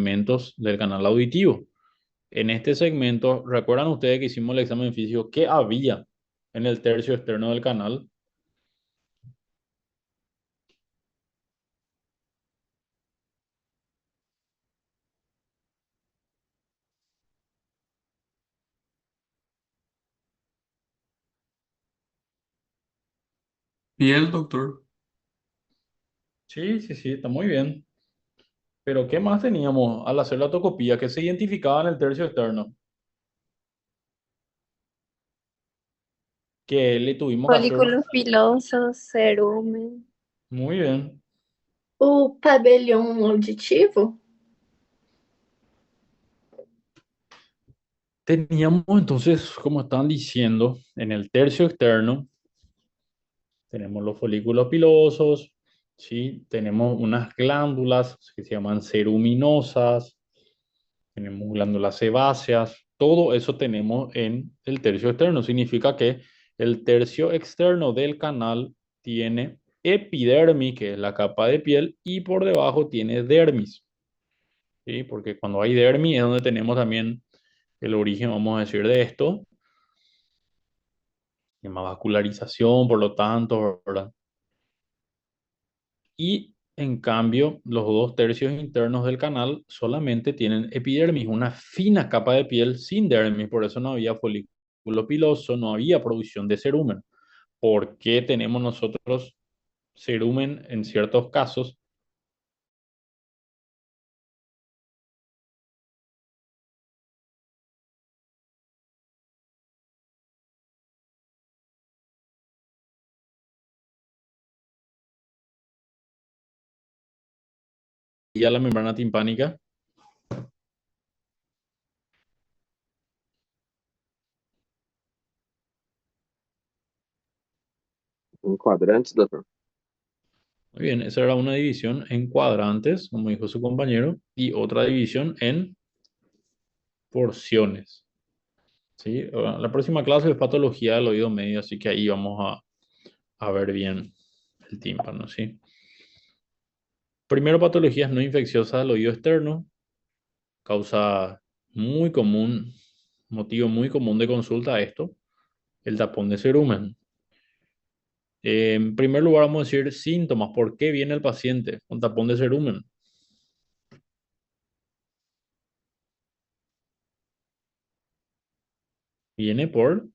segmentos del canal auditivo. En este segmento, ¿recuerdan ustedes que hicimos el examen físico? ¿Qué había en el tercio externo del canal? Piel, doctor. Sí, sí, sí, está muy bien. Pero ¿qué más teníamos al hacer la tocopía que se identificaba en el tercio externo? Que le tuvimos que hacer. Folículos pilosos, cerumen. Muy bien. O tabelião auditivo? Teníamos entonces, como están diciendo, en el tercio externo tenemos los folículos pilosos, ¿sí? Tenemos unas glándulas que se llaman ceruminosas, tenemos glándulas sebáceas, todo eso tenemos en el tercio externo. Significa que el tercio externo del canal tiene epidermis, que es la capa de piel, y por debajo tiene dermis, ¿sí? Porque cuando hay dermis es donde tenemos también el origen, vamos a decir, de esto, se llama vascularización, por lo tanto, ¿verdad? Y en cambio, los dos tercios internos del canal solamente tienen epidermis, una fina capa de piel sin dermis, por eso no había folículo piloso, no había producción de cerumen. ¿Por qué tenemos nosotros cerumen en ciertos casos? Y a la membrana timpánica. En cuadrantes, doctor. Muy bien, esa era una división en cuadrantes, como dijo su compañero, y otra división en porciones. ¿Sí? La próxima clase es patología del oído medio, así que ahí vamos a ver bien el tímpano, ¿sí? Primero, patologías no infecciosas del oído externo, causa muy común, motivo muy común de consulta a esto, el tapón de cerumen. En primer lugar, vamos a decir síntomas. ¿Por qué viene el paciente con tapón de cerumen? Viene por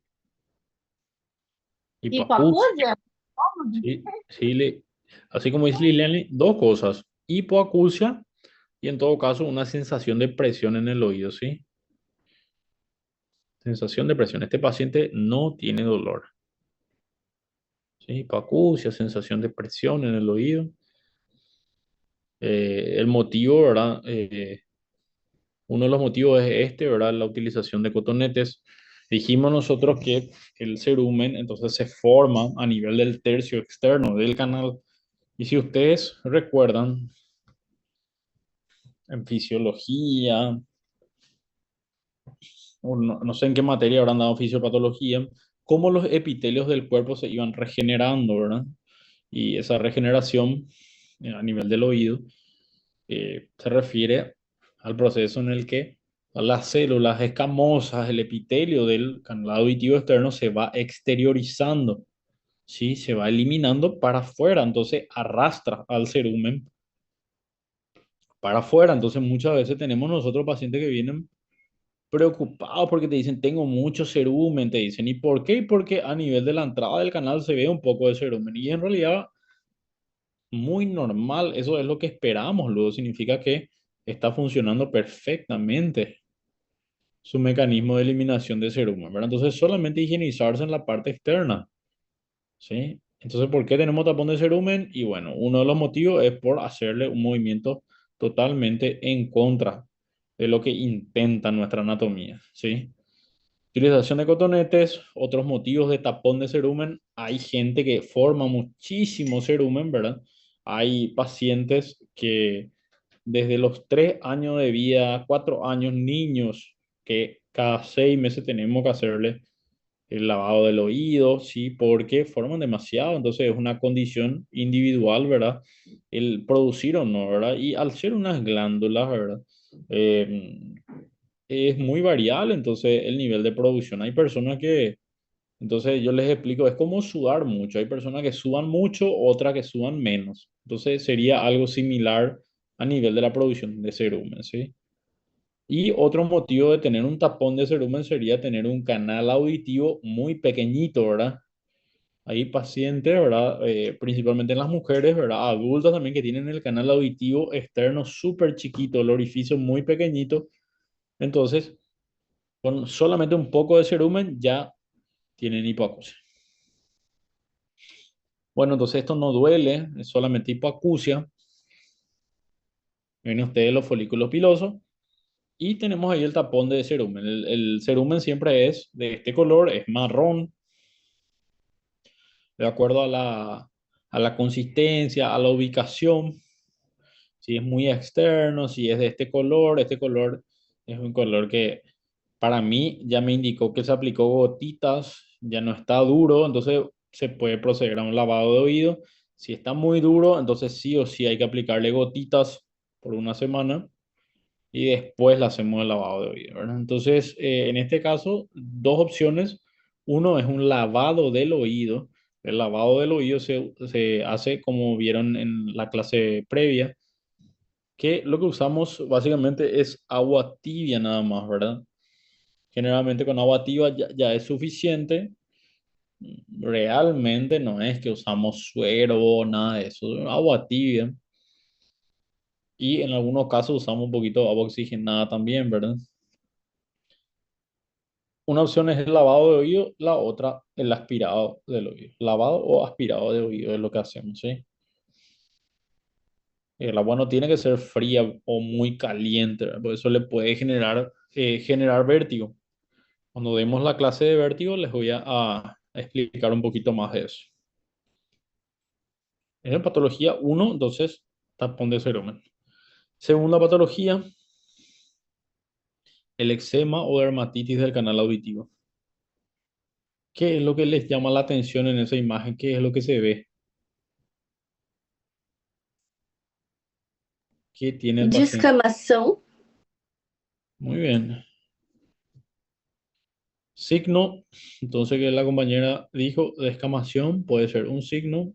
hipoacusia. Hipoacusia? ¿Sí? Sí, así como dice Lilian, dos cosas. Hipoacusia y en todo caso una sensación de presión en el oído, ¿sí? Sensación de presión. Este paciente no tiene dolor. ¿Sí? Hipoacusia, sensación de presión en el oído. El motivo, ¿verdad? Uno de los motivos es este, ¿verdad? La utilización de cotonetes. Dijimos nosotros que el cerumen entonces se forma a nivel del tercio externo del canal. Y si ustedes recuerdan, en fisiología, o no sé en qué materia habrán dado fisiopatología, cómo los epitelios del cuerpo se iban regenerando, ¿verdad? Y esa regeneración a nivel del oído se refiere al proceso en el que las células escamosas, el epitelio del canal auditivo externo se va exteriorizando, ¿sí? Se va eliminando para afuera, entonces arrastra al cerumen para afuera. Entonces muchas veces tenemos nosotros pacientes que vienen preocupados porque te dicen, tengo mucho cerumen, te dicen, ¿y por qué? Porque a nivel de la entrada del canal se ve un poco de cerumen y en realidad muy normal, eso es lo que esperamos, luego significa que está funcionando perfectamente su mecanismo de eliminación de cerumen, ¿verdad? Entonces solamente higienizarse en la parte externa, ¿sí? Entonces, ¿por qué tenemos tapón de cerumen? Y bueno, uno de los motivos es por hacerle un movimiento totalmente en contra de lo que intenta nuestra anatomía, ¿sí? Utilización de cotonetes, otros motivos de tapón de cerumen. Hay gente que forma muchísimo cerumen, ¿verdad? Hay pacientes que desde los 3 años de vida, 4 años, niños, que cada 6 meses tenemos que hacerle el lavado del oído, ¿sí? Porque forman demasiado, entonces es una condición individual, ¿verdad? El producir o no, ¿verdad? Y al ser unas glándulas, ¿verdad? Eh, es muy variable, entonces, el nivel de producción. Hay personas que, entonces yo les explico, es como sudar mucho. Hay personas que sudan mucho, otras que sudan menos. Entonces sería algo similar a nivel de la producción de cerumen, ¿sí? Y otro motivo de tener un tapón de cerumen sería tener un canal auditivo muy pequeñito, ¿verdad? Hay pacientes, ¿verdad? Principalmente en las mujeres, ¿verdad? Adultas también que tienen el canal auditivo externo súper chiquito, el orificio muy pequeñito. Entonces, con solamente un poco de cerumen ya tienen hipoacusia. Bueno, entonces esto no duele, es solamente hipoacusia. Ven ustedes los folículos pilosos y tenemos ahí el tapón de cerumen. El cerumen siempre es de este color, es marrón, de acuerdo a la consistencia, a la ubicación. Si es muy externo, si es de este color es un color que para mí ya me indicó que se aplicó gotitas, ya no está duro, entonces se puede proceder a un lavado de oído. Si está muy duro, entonces sí o sí hay que aplicarle gotitas por una semana y después le hacemos el lavado de oído, ¿verdad? Entonces, en este caso, dos opciones. Uno es un lavado del oído. El lavado del oído se hace como vieron en la clase previa, que lo que usamos básicamente es agua tibia nada más, ¿verdad? Generalmente con agua tibia ya es suficiente. Realmente no es que usamos suero o nada de eso, agua tibia. Y en algunos casos usamos un poquito de agua oxigenada también, ¿verdad? Una opción es el lavado de oído, la otra el aspirado del oído. Lavado o aspirado de oído es lo que hacemos, ¿sí? El agua no tiene que ser fría o muy caliente, ¿verdad? Por eso le puede generar vértigo. Cuando demos la clase de vértigo, les voy a explicar un poquito más de eso. En la patología uno, entonces, tapón de cerumen. Segunda patología, el eczema o dermatitis del canal auditivo. ¿Qué es lo que les llama la atención en esa imagen? ¿Qué es lo que se ve? ¿Qué tiene el paciente? Descamação. Muy bien. Signo, entonces que la compañera dijo, descamación puede ser un signo.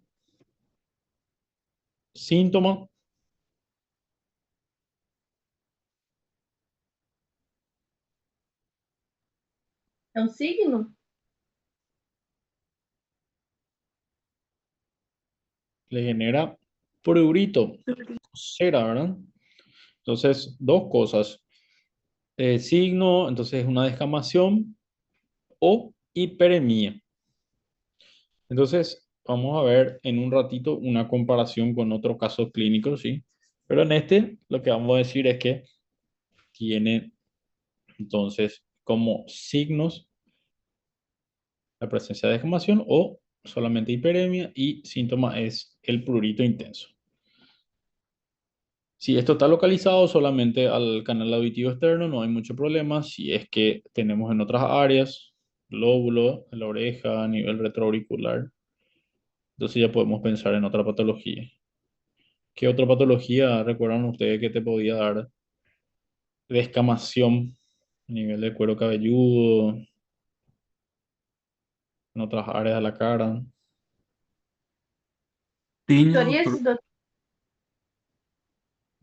Síntoma, É um signo? le genera prurito, cera, ¿verdad? Entonces, dos cosas. Signo, entonces una descamación o hiperemia. Entonces, vamos a ver en un ratito una comparación con otro caso clínico, ¿sí? Pero en este, lo que vamos a decir es que tiene, entonces, como signos la presencia de descamación o solamente hiperemia y síntoma es el prurito intenso. Si esto está localizado solamente al canal auditivo externo, no hay mucho problema. Si es que tenemos en otras áreas, lóbulo, en la oreja, a nivel retroauricular, entonces ya podemos pensar en otra patología. ¿Qué otra patología recuerdan ustedes que te podía dar descamación a nivel de cuero cabelludo, en otras áreas de la cara? Tinha, Psoriasis, doutor?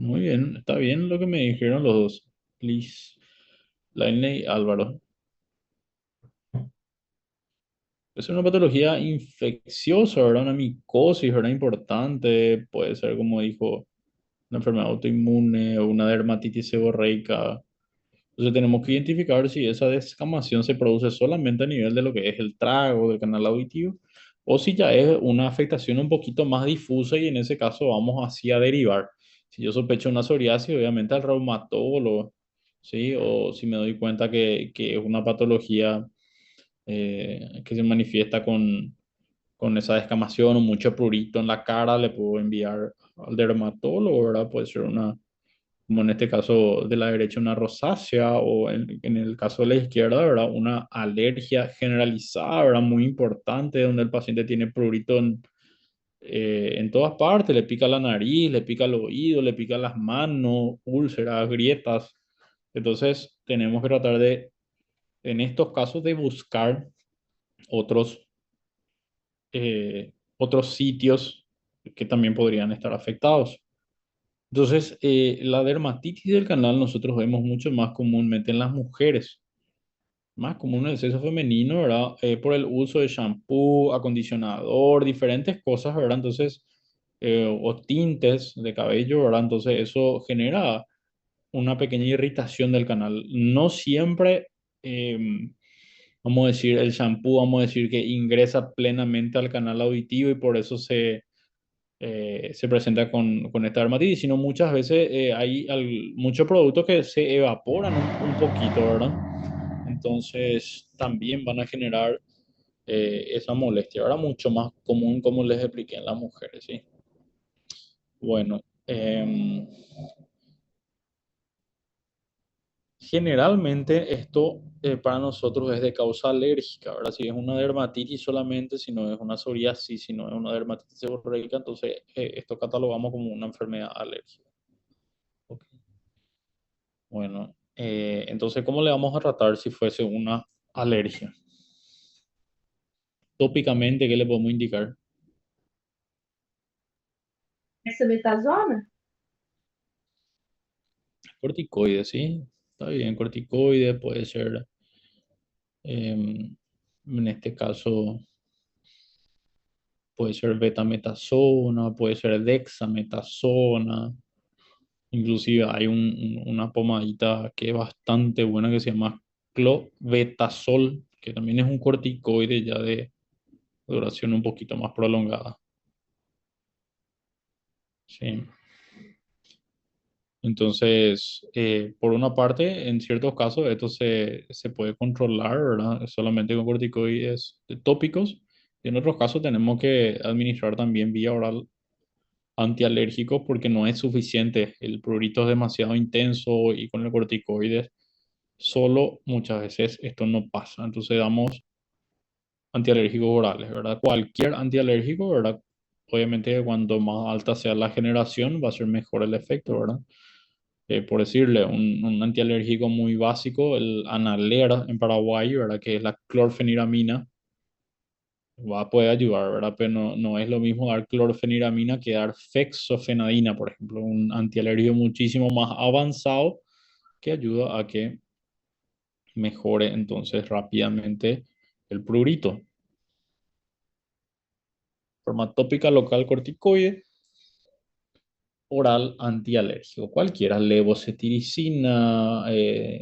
Muy bien, está bien lo que me dijeron los dos. Please. Lainey Álvaro. Es una patología infecciosa, ¿verdad? Una micosis, ¿verdad? Importante. Puede ser, como dijo, una enfermedad autoinmune o una dermatitis seborreica. Entonces tenemos que identificar si esa descamación se produce solamente a nivel de lo que es el trago del canal auditivo o si ya es una afectación un poquito más difusa y en ese caso vamos así a derivar. Si yo sospecho una psoriasis, obviamente al reumatólogo, ¿sí? O si me doy cuenta que es una patología que se manifiesta con esa descamación o mucho prurito en la cara, le puedo enviar al dermatólogo, ¿verdad? Puede ser una, como en este caso de la derecha, una rosácea o en el caso de la izquierda, ¿verdad? Una alergia generalizada, ¿verdad? Muy importante, donde el paciente tiene prurito en todas partes, le pica la nariz, le pica el oído, le pica las manos, úlceras, grietas. Entonces, tenemos que tratar de, en estos casos, de buscar otros, otros sitios que también podrían estar afectados. Entonces, la dermatitis del canal nosotros vemos mucho más comúnmente en las mujeres, más común en el sexo femenino, ¿verdad? Por el uso de shampoo, acondicionador, diferentes cosas, ¿verdad? Entonces, o tintes de cabello, ¿verdad? Entonces, eso genera una pequeña irritación del canal. No siempre, vamos a decir, el shampoo, vamos a decir que ingresa plenamente al canal auditivo y por eso se presenta con esta dermatitis, sino muchas veces hay muchos productos que se evaporan un poquito, ¿verdad? Entonces también van a generar esa molestia. Ahora mucho más común, como les expliqué en las mujeres, ¿sí? Bueno, generalmente esto para nosotros es de causa alérgica, ¿verdad? Si es una dermatitis solamente, si no es una psoriasis, si no es una dermatitis seborreica, entonces esto catalogamos como una enfermedad alérgica. Ok. Bueno, entonces, ¿cómo le vamos a tratar si fuese una alergia? Tópicamente, ¿qué le podemos indicar? Dexametasona? Corticoides, ¿sí? Está bien, corticoides puede ser, en este caso, puede ser betametasona, puede ser dexametasona, inclusive hay una pomadita que es bastante buena que se llama clobetasol, que también es un corticoide ya de duración un poquito más prolongada. Sí. Entonces, por una parte, en ciertos casos esto se puede controlar, ¿verdad? Solamente con corticoides tópicos. Y en otros casos tenemos que administrar también vía oral antialérgicos porque no es suficiente. El prurito es demasiado intenso y con el corticoides solo muchas veces esto no pasa. Entonces damos antialérgicos orales, ¿verdad? Cualquier antialérgico, ¿verdad? Obviamente cuanto más alta sea la generación va a ser mejor el efecto, ¿verdad? Por decirle, un antialérgico muy básico, el Analer en Paraguay, ¿verdad? Que es la clorfeniramina, va a poder ayudar, ¿verdad? Pero no es lo mismo dar clorfeniramina que dar fexofenadina, por ejemplo, un antialérgico muchísimo más avanzado que ayuda a que mejore entonces rápidamente el prurito. Forma tópica local corticoide, oral antialérgico, cualquiera, levocetiricina,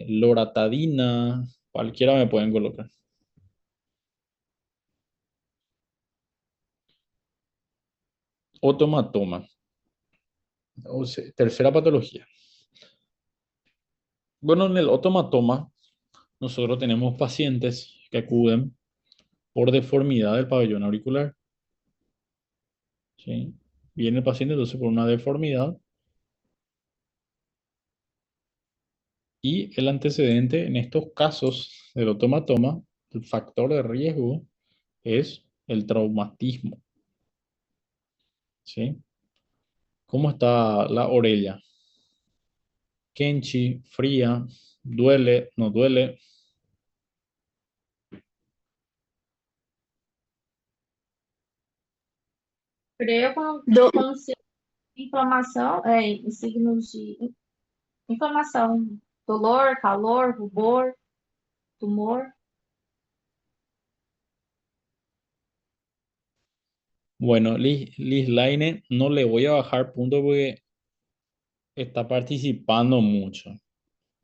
loratadina, cualquiera me pueden colocar. Otomatoma. Tercera patología. Bueno, en el otomatoma, nosotros tenemos pacientes que acuden por deformidad del pabellón auricular. ¿Sí? Viene el paciente entonces por una deformidad y el antecedente en estos casos del otomatoma, el factor de riesgo es el traumatismo. ¿Sí? ¿Cómo está la orella? Kenchi, fría, duele, no duele. Creio quando se inflamação, em signos de inflamação, dolor, calor, rubor, tumor. Bueno, Liz Laine no le voy a bajar punto porque está participando mucho.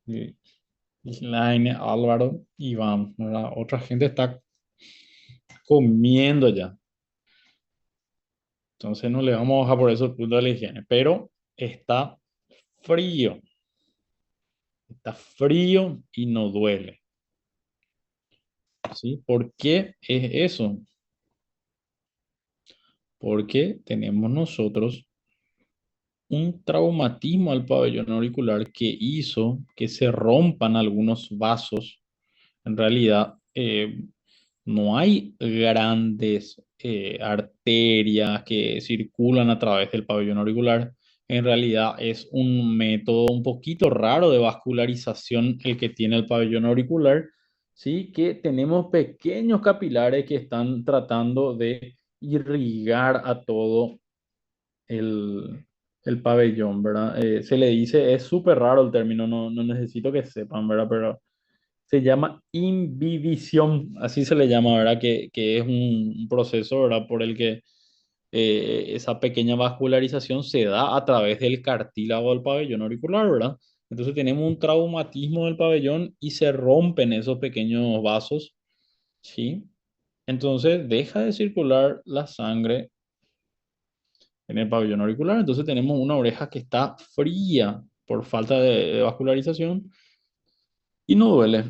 Liz Laine, Álvaro, Iván, ¿verdad? Otra gente está comiendo ya. Entonces no le vamos a bajar por eso el punto de la higiene. Pero está frío. Está frío y no duele. ¿Sí? ¿Por qué es eso? Porque tenemos nosotros un traumatismo al pabellón auricular que hizo que se rompan algunos vasos. En realidad, no hay grandes arterias que circulan a través del pabellón auricular. En realidad es un método un poquito raro de vascularización el que tiene el pabellón auricular, ¿sí? Que tenemos pequeños capilares que están tratando de irrigar a todo el, el pabellón, ¿verdad? Se le dice, es súper raro el término, no necesito que sepan, ¿verdad? Pero se llama imbibición, así se le llama, ¿verdad? Que es un proceso, ¿verdad? Por el que esa pequeña vascularización se da a través del cartílago del pabellón auricular, ¿verdad? Entonces tenemos un traumatismo del pabellón y se rompen esos pequeños vasos, ¿sí? Entonces deja de circular la sangre en el pabellón auricular, entonces tenemos una oreja que está fría por falta de vascularización y no duele.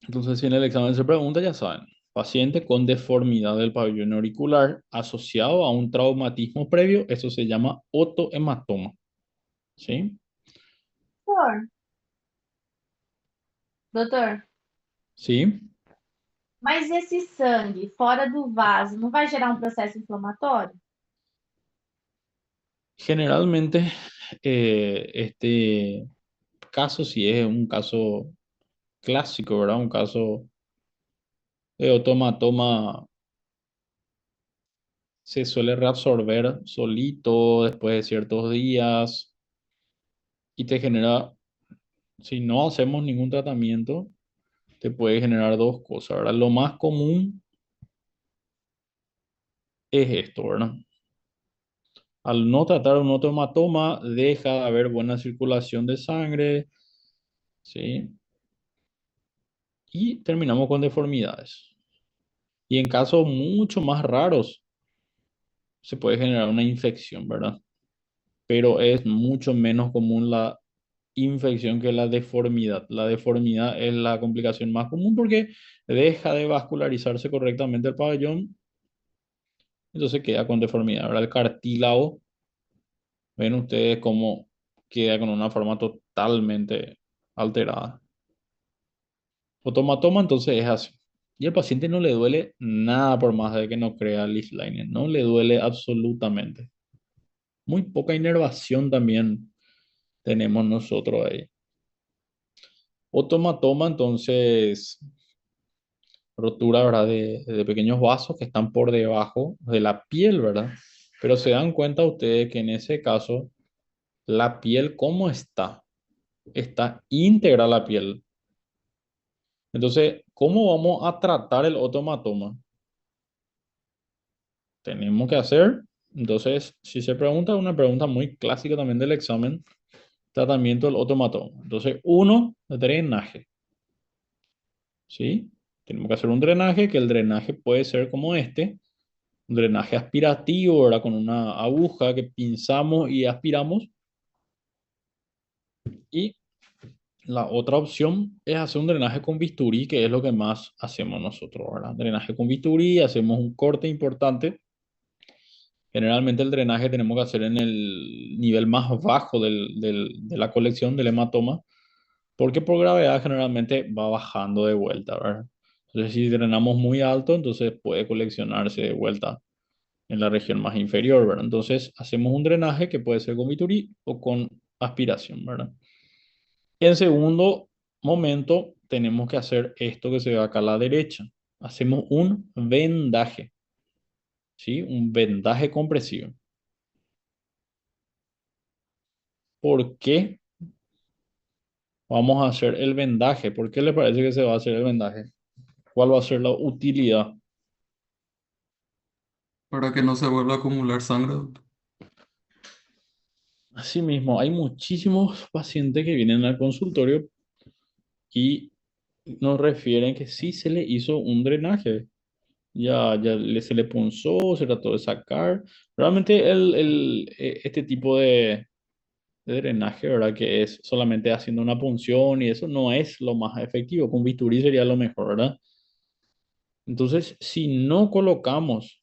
Entonces, si en el examen se pregunta, ya saben, paciente con deformidad del pabellón auricular asociado a un traumatismo previo, eso se llama otohematoma, ¿sí? Doutor, doutor, ¿Sí? mas esse sangue fora do vaso não vai gerar um processo inflamatório? Generalmente, este caso, si es un caso clásico, ¿verdad? Un caso de otohematoma se suele reabsorber solito después de ciertos días y te genera, si no hacemos ningún tratamiento, te puede generar dos cosas, ¿verdad? Lo más común es esto, ¿verdad? Al no tratar un otohematoma, deja de haber buena circulación de sangre, ¿sí? Y terminamos con deformidades. Y en casos mucho más raros, se puede generar una infección, ¿verdad? Pero es mucho menos común la infección que la deformidad. La deformidad es la complicación más común porque deja de vascularizarse correctamente el pabellón, entonces queda con deformidad. Ahora el cartílago, ven ustedes cómo queda con una forma totalmente alterada. Otomatoma entonces es así. Y al paciente no le duele nada por más de que no crea leaf lining, no le duele absolutamente. Muy poca inervación también tenemos nosotros ahí. Otomatoma entonces rotura, ¿verdad? De pequeños vasos que están por debajo de la piel, ¿verdad? Pero se dan cuenta ustedes que en ese caso, la piel, ¿cómo está? Está íntegra la piel. Entonces, ¿cómo vamos a tratar el otomatoma? Tenemos que hacer, entonces, si se pregunta, una pregunta muy clásica también del examen, tratamiento del otomatoma. Entonces, uno, drenaje, ¿sí? Tenemos que hacer un drenaje, que el drenaje puede ser como este, un drenaje aspirativo, ¿verdad? Con una aguja que pinzamos y aspiramos. Y la otra opción es hacer un drenaje con bisturí, que es lo que más hacemos nosotros, ¿verdad? Drenaje con bisturí, hacemos un corte importante. Generalmente el drenaje tenemos que hacer en el nivel más bajo de la colección del hematoma, porque por gravedad generalmente va bajando de vuelta, ¿verdad? Entonces, si drenamos muy alto, entonces puede coleccionarse de vuelta en la región más inferior, ¿verdad? Entonces, hacemos un drenaje que puede ser con bisturí o con aspiración, ¿verdad? En segundo momento, tenemos que hacer esto que se ve acá a la derecha. Hacemos un vendaje, ¿sí? Un vendaje compresivo. ¿Por qué vamos a hacer el vendaje? ¿Por qué le parece que se va a hacer el vendaje? ¿Cuál va a ser la utilidad? Para que no se vuelva a acumular sangre, doctor. Asimismo, hay muchísimos pacientes que vienen al consultorio y nos refieren que sí se le hizo un drenaje. Se le punzó, se trató de sacar. Realmente este tipo de drenaje, ¿verdad? Que es solamente haciendo una punción y eso no es lo más efectivo. Con bisturí sería lo mejor, ¿verdad? Entonces, si no colocamos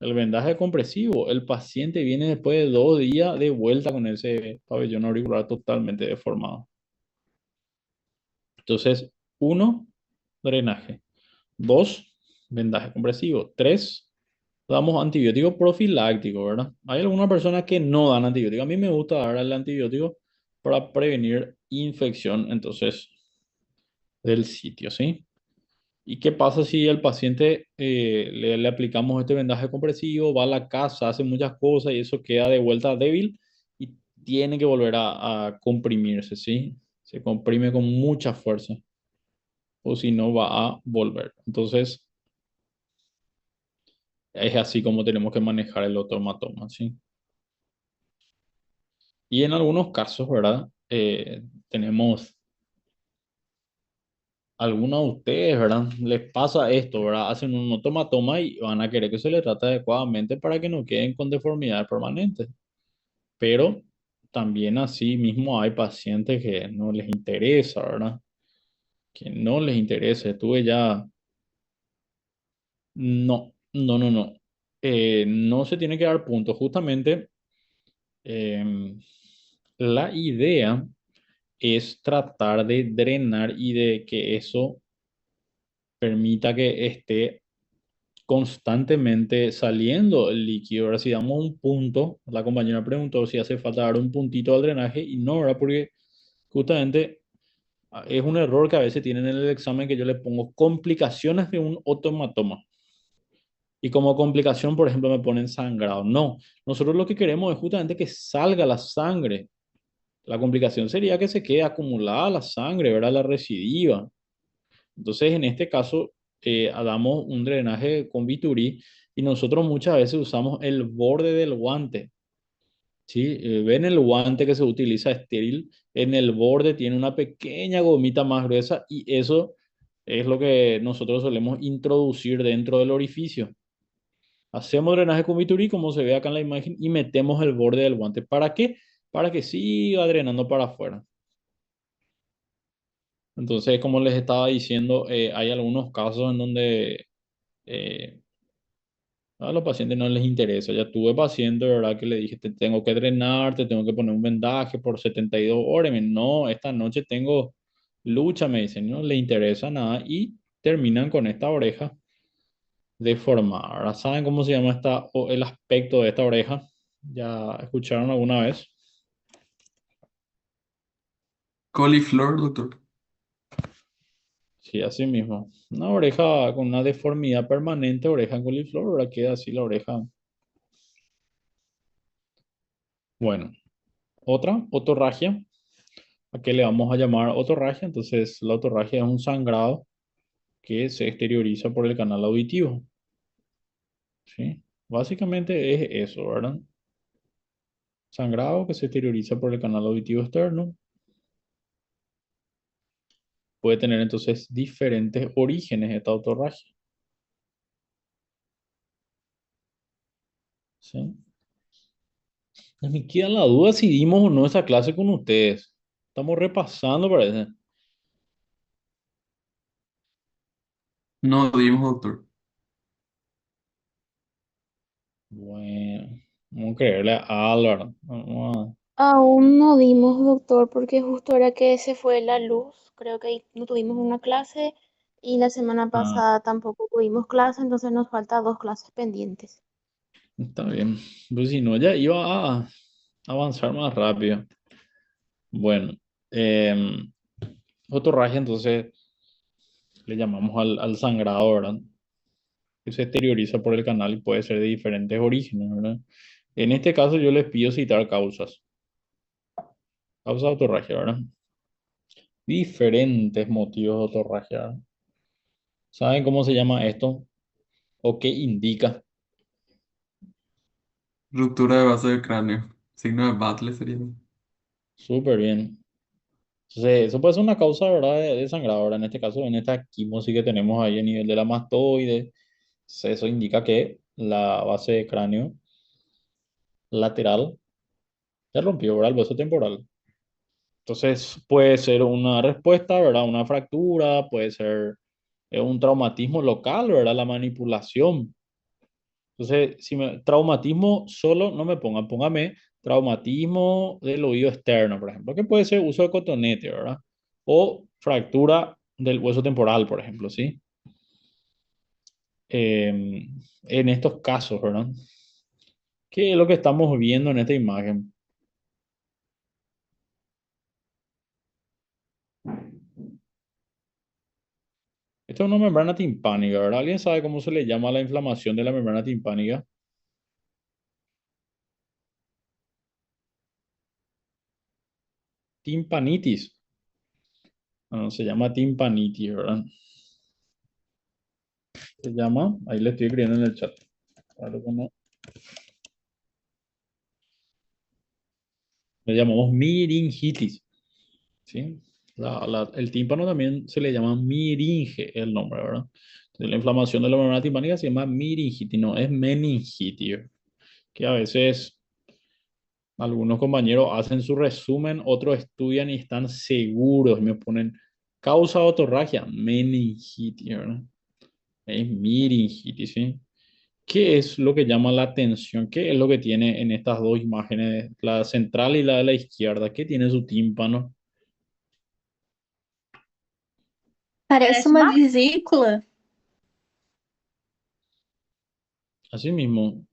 el vendaje compresivo, el paciente viene después de 2 días de vuelta con ese pabellón auricular totalmente deformado. Entonces, uno, drenaje. Dos, vendaje compresivo. 3, damos antibiótico profiláctico, ¿verdad? Hay algunas personas que no dan antibiótico. A mí me gusta dar el antibiótico para prevenir infección, entonces, del sitio, ¿sí? ¿Y qué pasa si el paciente le aplicamos este vendaje compresivo, va a la casa, hace muchas cosas y eso queda de vuelta débil y tiene que volver a comprimirse, ¿sí? Se comprime con mucha fuerza o si no va a volver. Entonces, es así como tenemos que manejar el otomatoma, ¿sí? Y en algunos casos, ¿verdad? Tenemos algunos de ustedes, ¿verdad? Les pasa esto, ¿verdad? Hacen un otomatoma y van a querer que se les trate adecuadamente para que no queden con deformidades permanentes. Pero también así mismo hay pacientes que no les interesa, ¿verdad? Que no les interesa. Tuve ya... No, no, no, no. No se tiene que dar punto. Justamente la idea es tratar de drenar y de que eso permita que esté constantemente saliendo el líquido. Ahora, si damos un punto, la compañera preguntó si hace falta dar un puntito al drenaje y no, ¿verdad? Porque justamente es un error que a veces tienen en el examen que yo le pongo complicaciones de un otomatoma. Y como complicación, por ejemplo, me ponen sangrado. No, nosotros lo que queremos es justamente que salga la sangre. La complicación sería que se quede acumulada la sangre, ¿verdad? La recidiva. Entonces, en este caso, damos un drenaje con biturí y nosotros muchas veces usamos el borde del guante. ¿Sí? Ven el guante que se utiliza estéril, en el borde tiene una pequeña gomita más gruesa y eso es lo que nosotros solemos introducir dentro del orificio. Hacemos drenaje con biturí, como se ve acá en la imagen, y metemos el borde del guante. ¿Para qué? Para que siga drenando para afuera. Entonces, como les estaba diciendo, hay algunos casos en donde eh, a los pacientes no les interesa. Ya tuve pacientes, ¿verdad? Que le dije, te tengo que drenar, te tengo que poner un vendaje por 72 horas. Y me, no, esta noche tengo lucha, me dicen, no le interesa nada. Y terminan con esta oreja deformada. Ahora, ¿saben cómo se llama el aspecto de esta oreja? ¿Ya escucharon alguna vez? Coliflor, doctor. Sí, así mismo. Una oreja con una deformidad permanente, oreja en coliflor, ¿verdad? Queda así la oreja. Bueno, otra, otorragia. ¿A qué le vamos a llamar otorragia? Entonces, la otorragia es un sangrado que se exterioriza por el canal auditivo, ¿sí? Básicamente es eso, ¿verdad? Sangrado que se exterioriza por el canal auditivo externo. Puede tener entonces diferentes orígenes esta otorragia, ¿sí? Me queda la duda si dimos o no esa clase con ustedes. Estamos repasando, parece. No dimos, doctor. Bueno, vamos a creerle a Álvaro. Vamos Aún no dimos, doctor, porque justo era que se fue la luz. Creo que ahí no tuvimos una clase y la semana a- pasada tampoco tuvimos clase, entonces nos falta dos clases pendientes. está bien. Pues si no, ya iba a avanzar más rápido. Bueno, otorragia, entonces le llamamos al sangrado, ¿verdad? Que se exterioriza por el canal y puede ser de diferentes orígenes, ¿verdad? En este caso yo les pido citar causas. Causa de otorragia, ¿verdad? Diferentes motivos de otorragia, ¿verdad? ¿Saben cómo se llama esto? ¿O qué indica? Ruptura de base del cráneo. Signo de Butler sería. Súper bien. Entonces, eso puede ser una causa, ¿verdad? De sangrado, ¿verdad? En este caso, en esta quimosis que tenemos ahí a nivel de la mastoide, eso indica que la base de cráneo lateral se rompió, ¿verdad? El hueso temporal. Entonces, puede ser una respuesta, ¿verdad? Una fractura, puede ser un traumatismo local, ¿verdad? La manipulación. Entonces, si traumatismo solo no me pongan, póngame traumatismo del oído externo, por ejemplo, que puede ser uso de cotonete, ¿verdad? O fractura del hueso temporal, por ejemplo, ¿sí? en estos casos, ¿verdad? ¿Qué es lo que estamos viendo en esta imagen? Esto es una membrana timpánica, ¿verdad? ¿Alguien sabe cómo se le llama a la inflamación de la membrana timpánica? Timpanitis. No, se llama timpanitis, ¿verdad? Se llama, ahí le estoy escribiendo en el chat. Claro que no. Le llamamos miringitis, ¿sí? El tímpano también se le llama miringe, el nombre, ¿verdad? Entonces, la inflamación de la membrana timpánica se llama miringitis, no es meningitis, que a veces algunos compañeros hacen su resumen, otros estudian y están seguros y me ponen causa otorragia, meningitis, ¿verdad? Es miringitis, ¿sí? ¿Qué es lo que llama la atención? ¿Qué es lo que tiene en estas dos imágenes, la central y la de la izquierda? ¿Qué tiene su tímpano? Parece uma vesícula. Así mismo,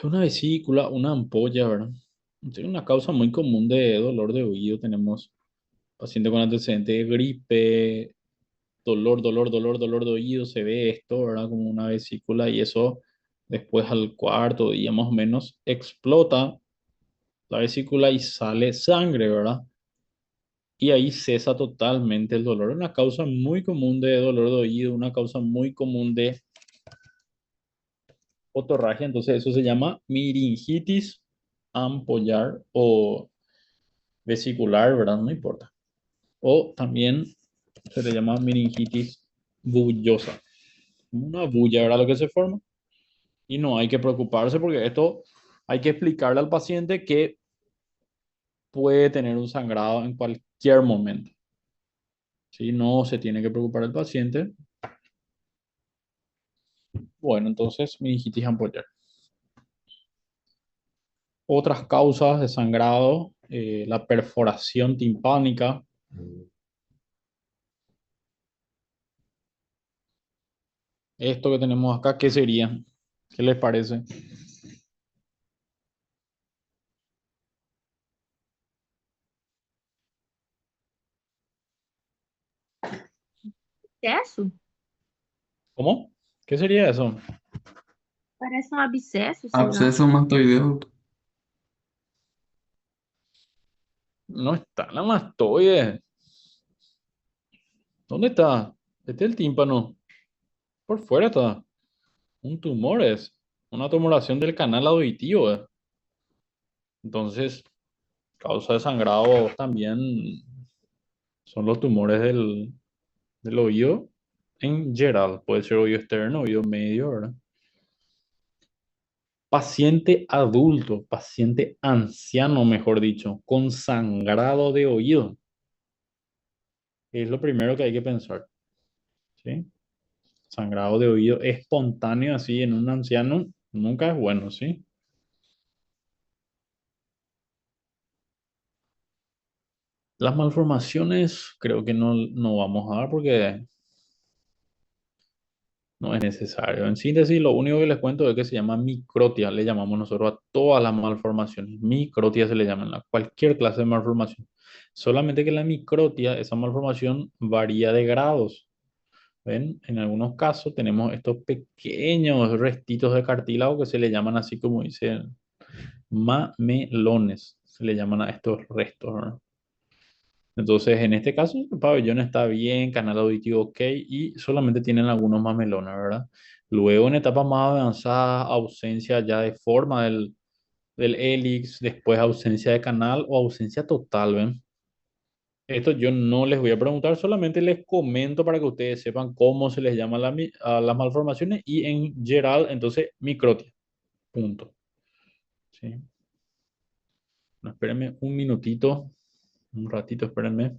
una vesícula, una ampolla, ¿verdad? Es una causa muy común de dolor de oído. Tenemos paciente con antecedente de gripe, dolor de oído, se ve esto, ¿verdad? Como una vesícula y eso después al cuarto día más o menos explota la vesícula y sale sangre, ¿verdad? Y ahí cesa totalmente el dolor. Una causa muy común de dolor de oído, una causa muy común de otorragia, entonces eso se llama miringitis ampollar o vesicular, ¿verdad? No importa. O también se le llama meningitis bullosa. Una bulla, ¿verdad? Lo que se forma. Y no hay que preocuparse porque esto hay que explicarle al paciente que puede tener un sangrado en cualquier momento. ¿Sí? No se tiene que preocupar el paciente. Bueno, entonces meningitis ampollar. Otras causas de sangrado, la perforación timpánica. Esto que tenemos acá, ¿qué sería? ¿Qué les parece? Abscesso? ¿Cómo? ¿Qué sería eso? Parece um abscesso, sei lá. Absceso mastoideo, doctor. No está la mastoide. ¿Dónde está? Este es el tímpano. Por fuera está. Un tumor es. Una tumoración del canal auditivo. Entonces, causa de sangrado también son los tumores del oído en general. Puede ser oído externo, oído medio, ¿verdad? Paciente adulto, paciente anciano, mejor dicho, con sangrado de oído. Es lo primero que hay que pensar, ¿sí? Sangrado de oído espontáneo así en un anciano nunca es bueno, ¿sí? Las malformaciones creo que no vamos a dar porque no es necesario. En síntesis, lo único que les cuento es que se llama microtia. Le llamamos nosotros a todas las malformaciones. Microtia se le llaman a cualquier clase de malformación. Solamente que la microtia, esa malformación varía de grados. ¿Ven? En algunos casos tenemos estos pequeños restitos de cartílago que se le llaman así como dicen mamelones. Se le llaman a estos restos, ¿verdad? Entonces, en este caso, el pabellón está bien, canal auditivo ok y solamente tienen algunos mamelones, ¿verdad? Luego, en etapas más avanzadas, ausencia ya de forma del hélix, después ausencia de canal o ausencia total, ¿ven? Esto yo no les voy a preguntar, solamente les comento para que ustedes sepan cómo se les llama a las malformaciones y en general, entonces, microtia. Punto. ¿Sí? No, espérenme un minutito, un ratito, espérenme.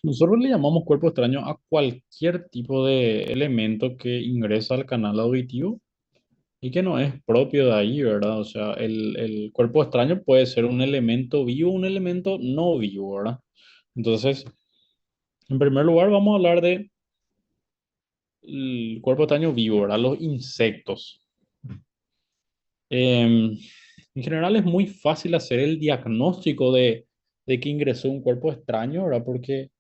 Nosotros le llamamos cuerpo extraño a cualquier tipo de elemento que ingresa al canal auditivo y que no es propio de ahí, ¿verdad? O sea, el cuerpo extraño puede ser un elemento vivo, un elemento no vivo, ¿verdad? Entonces, en primer lugar, vamos a hablar de el cuerpo extraño vivo, ¿verdad? Los insectos. En general es muy fácil hacer el diagnóstico de que ingresó un cuerpo extraño, ¿verdad? Porque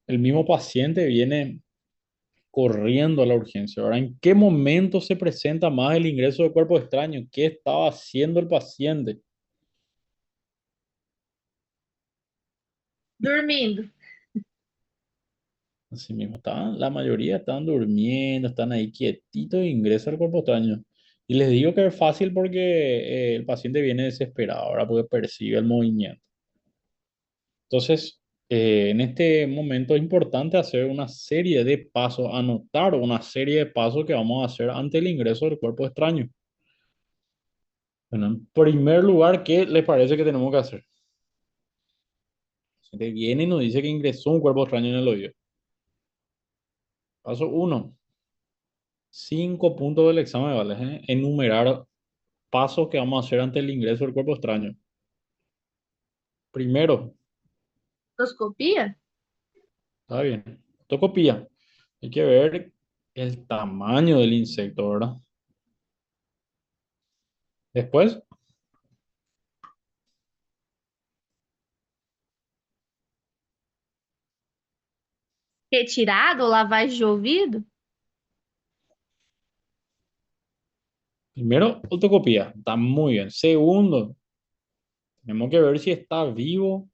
el mismo paciente viene corriendo a la urgencia, ¿verdad? ¿En qué momento se presenta más el ingreso de cuerpo extraño? ¿Qué estaba haciendo el paciente? Dormindo. Así mismo, la mayoría están durmiendo, están ahí quietitos e ingresa el cuerpo extraño. Y les digo que es fácil porque el paciente viene desesperado, ¿verdad? Porque percibe el movimiento. Entonces, en este momento es importante hacer una serie de pasos, anotar una serie de pasos que vamos a hacer ante el ingreso del cuerpo extraño. Bueno, en primer lugar, ¿qué les parece que tenemos que hacer? El paciente viene y nos dice que ingresó un cuerpo extraño en el oído. Paso uno, 5 puntos del examen, ¿vale? Enumerar pasos que vamos a hacer ante el ingreso del cuerpo extraño. Primero, Endoscopia? está bien, fotocopia. Hay que ver el tamaño del insecto, ¿verdad? Después, Retirada ou lavagem de ouvido? primero, fotocopia. Está muy bien. Segundo, tenemos que ver si está vivo.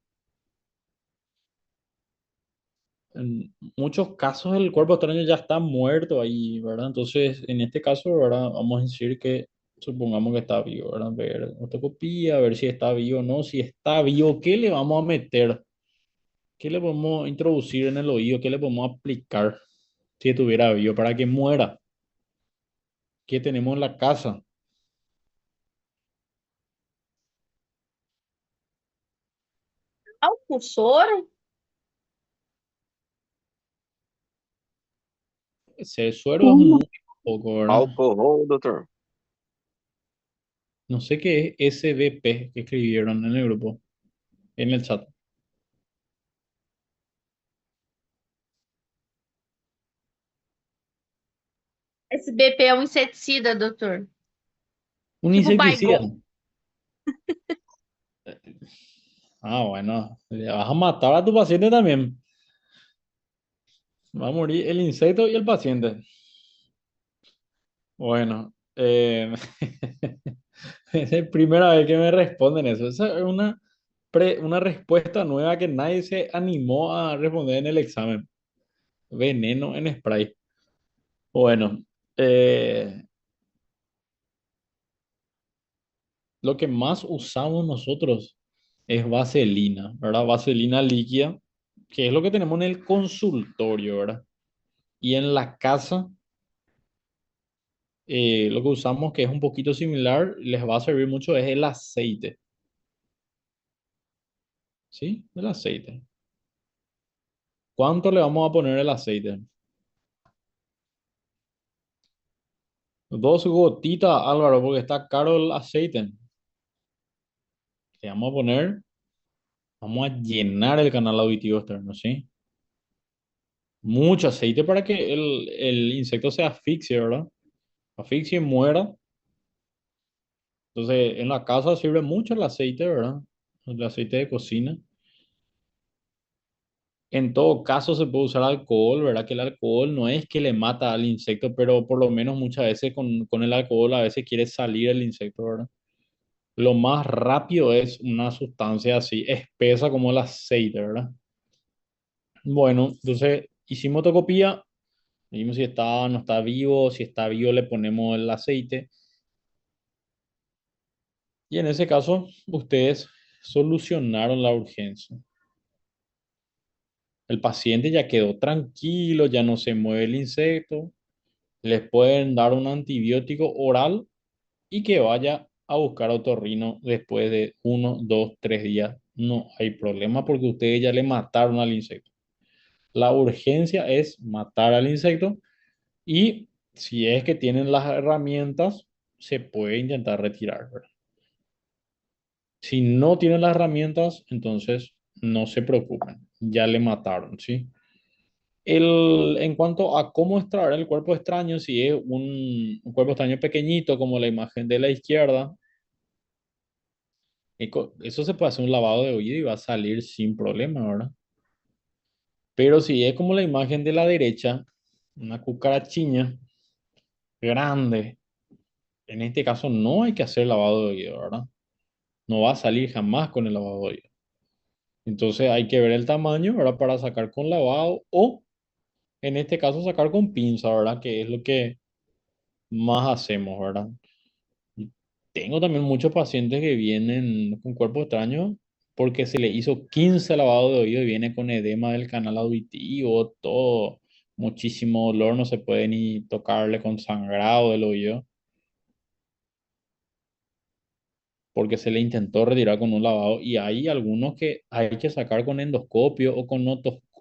En muchos casos el cuerpo extraño ya está muerto ahí, ¿verdad? Entonces, en este caso, ¿verdad? Vamos a decir que supongamos que está vivo, ¿verdad? Ver fotocopia, ver si está vivo o no. Si está vivo, ¿qué le vamos a meter? ¿Qué le podemos introducir en el oído? ¿Qué le podemos aplicar si estuviera vivo para que muera? ¿Qué tenemos en la casa? Álcool, soro? Ese suero es muy poco, ¿verdad? Alcohol, doutor. No sé qué es SBP que escribieron en el grupo, en el chat. SBP é um inseticida, doutor. Un Tipo insecticida. Baygon. Ah, bueno, le vas a matar a tu paciente también. Va a morir el insecto y el paciente. Bueno, es la primera vez que me responden eso. Esa es una respuesta nueva que nadie se animó a responder en el examen. Veneno en spray. Bueno, eh, lo que más usamos nosotros es vaselina, ¿verdad? Vaselina líquida, que es lo que tenemos en el consultorio, ¿verdad? Y en la casa, lo que usamos, que es un poquito similar, les va a servir mucho, es el aceite, ¿sí? El aceite. ¿Cuánto le vamos a poner el aceite? 2 gotitas, Álvaro, porque está caro el aceite. Le vamos a poner, vamos a llenar el canal auditivo externo, ¿sí? Mucho aceite para que el insecto se asfixie, ¿verdad? Asfixie y muera. Entonces, en la casa sirve mucho el aceite, ¿verdad? El aceite de cocina. En todo caso, se puede usar alcohol, ¿verdad? Que el alcohol no es que le mata al insecto, pero por lo menos muchas veces con el alcohol a veces quiere salir el insecto, ¿verdad? Lo más rápido es una sustancia así espesa como el aceite, ¿verdad? Bueno, entonces hicimos tocopía, vimos si está, no está vivo, si está vivo le ponemos el aceite. Y en ese caso, ustedes solucionaron la urgencia. El paciente ya quedó tranquilo, ya no se mueve el insecto, les pueden dar un antibiótico oral y que vaya a buscar otorrino después de 1, 2, 3 días. No hay problema porque ustedes ya le mataron al insecto. La urgencia es matar al insecto y si es que tienen las herramientas, se puede intentar retirar, ¿verdad? Si no tienen las herramientas, entonces no se preocupen, ya le mataron, ¿sí? En cuanto a cómo extraer el cuerpo extraño, si es un cuerpo extraño pequeñito como la imagen de la izquierda, eso se puede hacer un lavado de oído y va a salir sin problema, ¿verdad? Pero si es como la imagen de la derecha, una cucarachiña grande, en este caso no hay que hacer lavado de oído, ¿verdad? No va a salir jamás con el lavado de oído. Entonces hay que ver el tamaño, ¿verdad? Para sacar con lavado o en este caso sacar con pinza, ¿verdad? Que es lo que más hacemos, ¿verdad? Y tengo también muchos pacientes que vienen con cuerpo extraño porque se le hizo 15 lavados de oído y viene con edema del canal auditivo, todo, muchísimo dolor, no se puede ni tocarle con sangrado del oído porque se le intentó retirar con un lavado y hay algunos que hay que sacar con endoscopio o con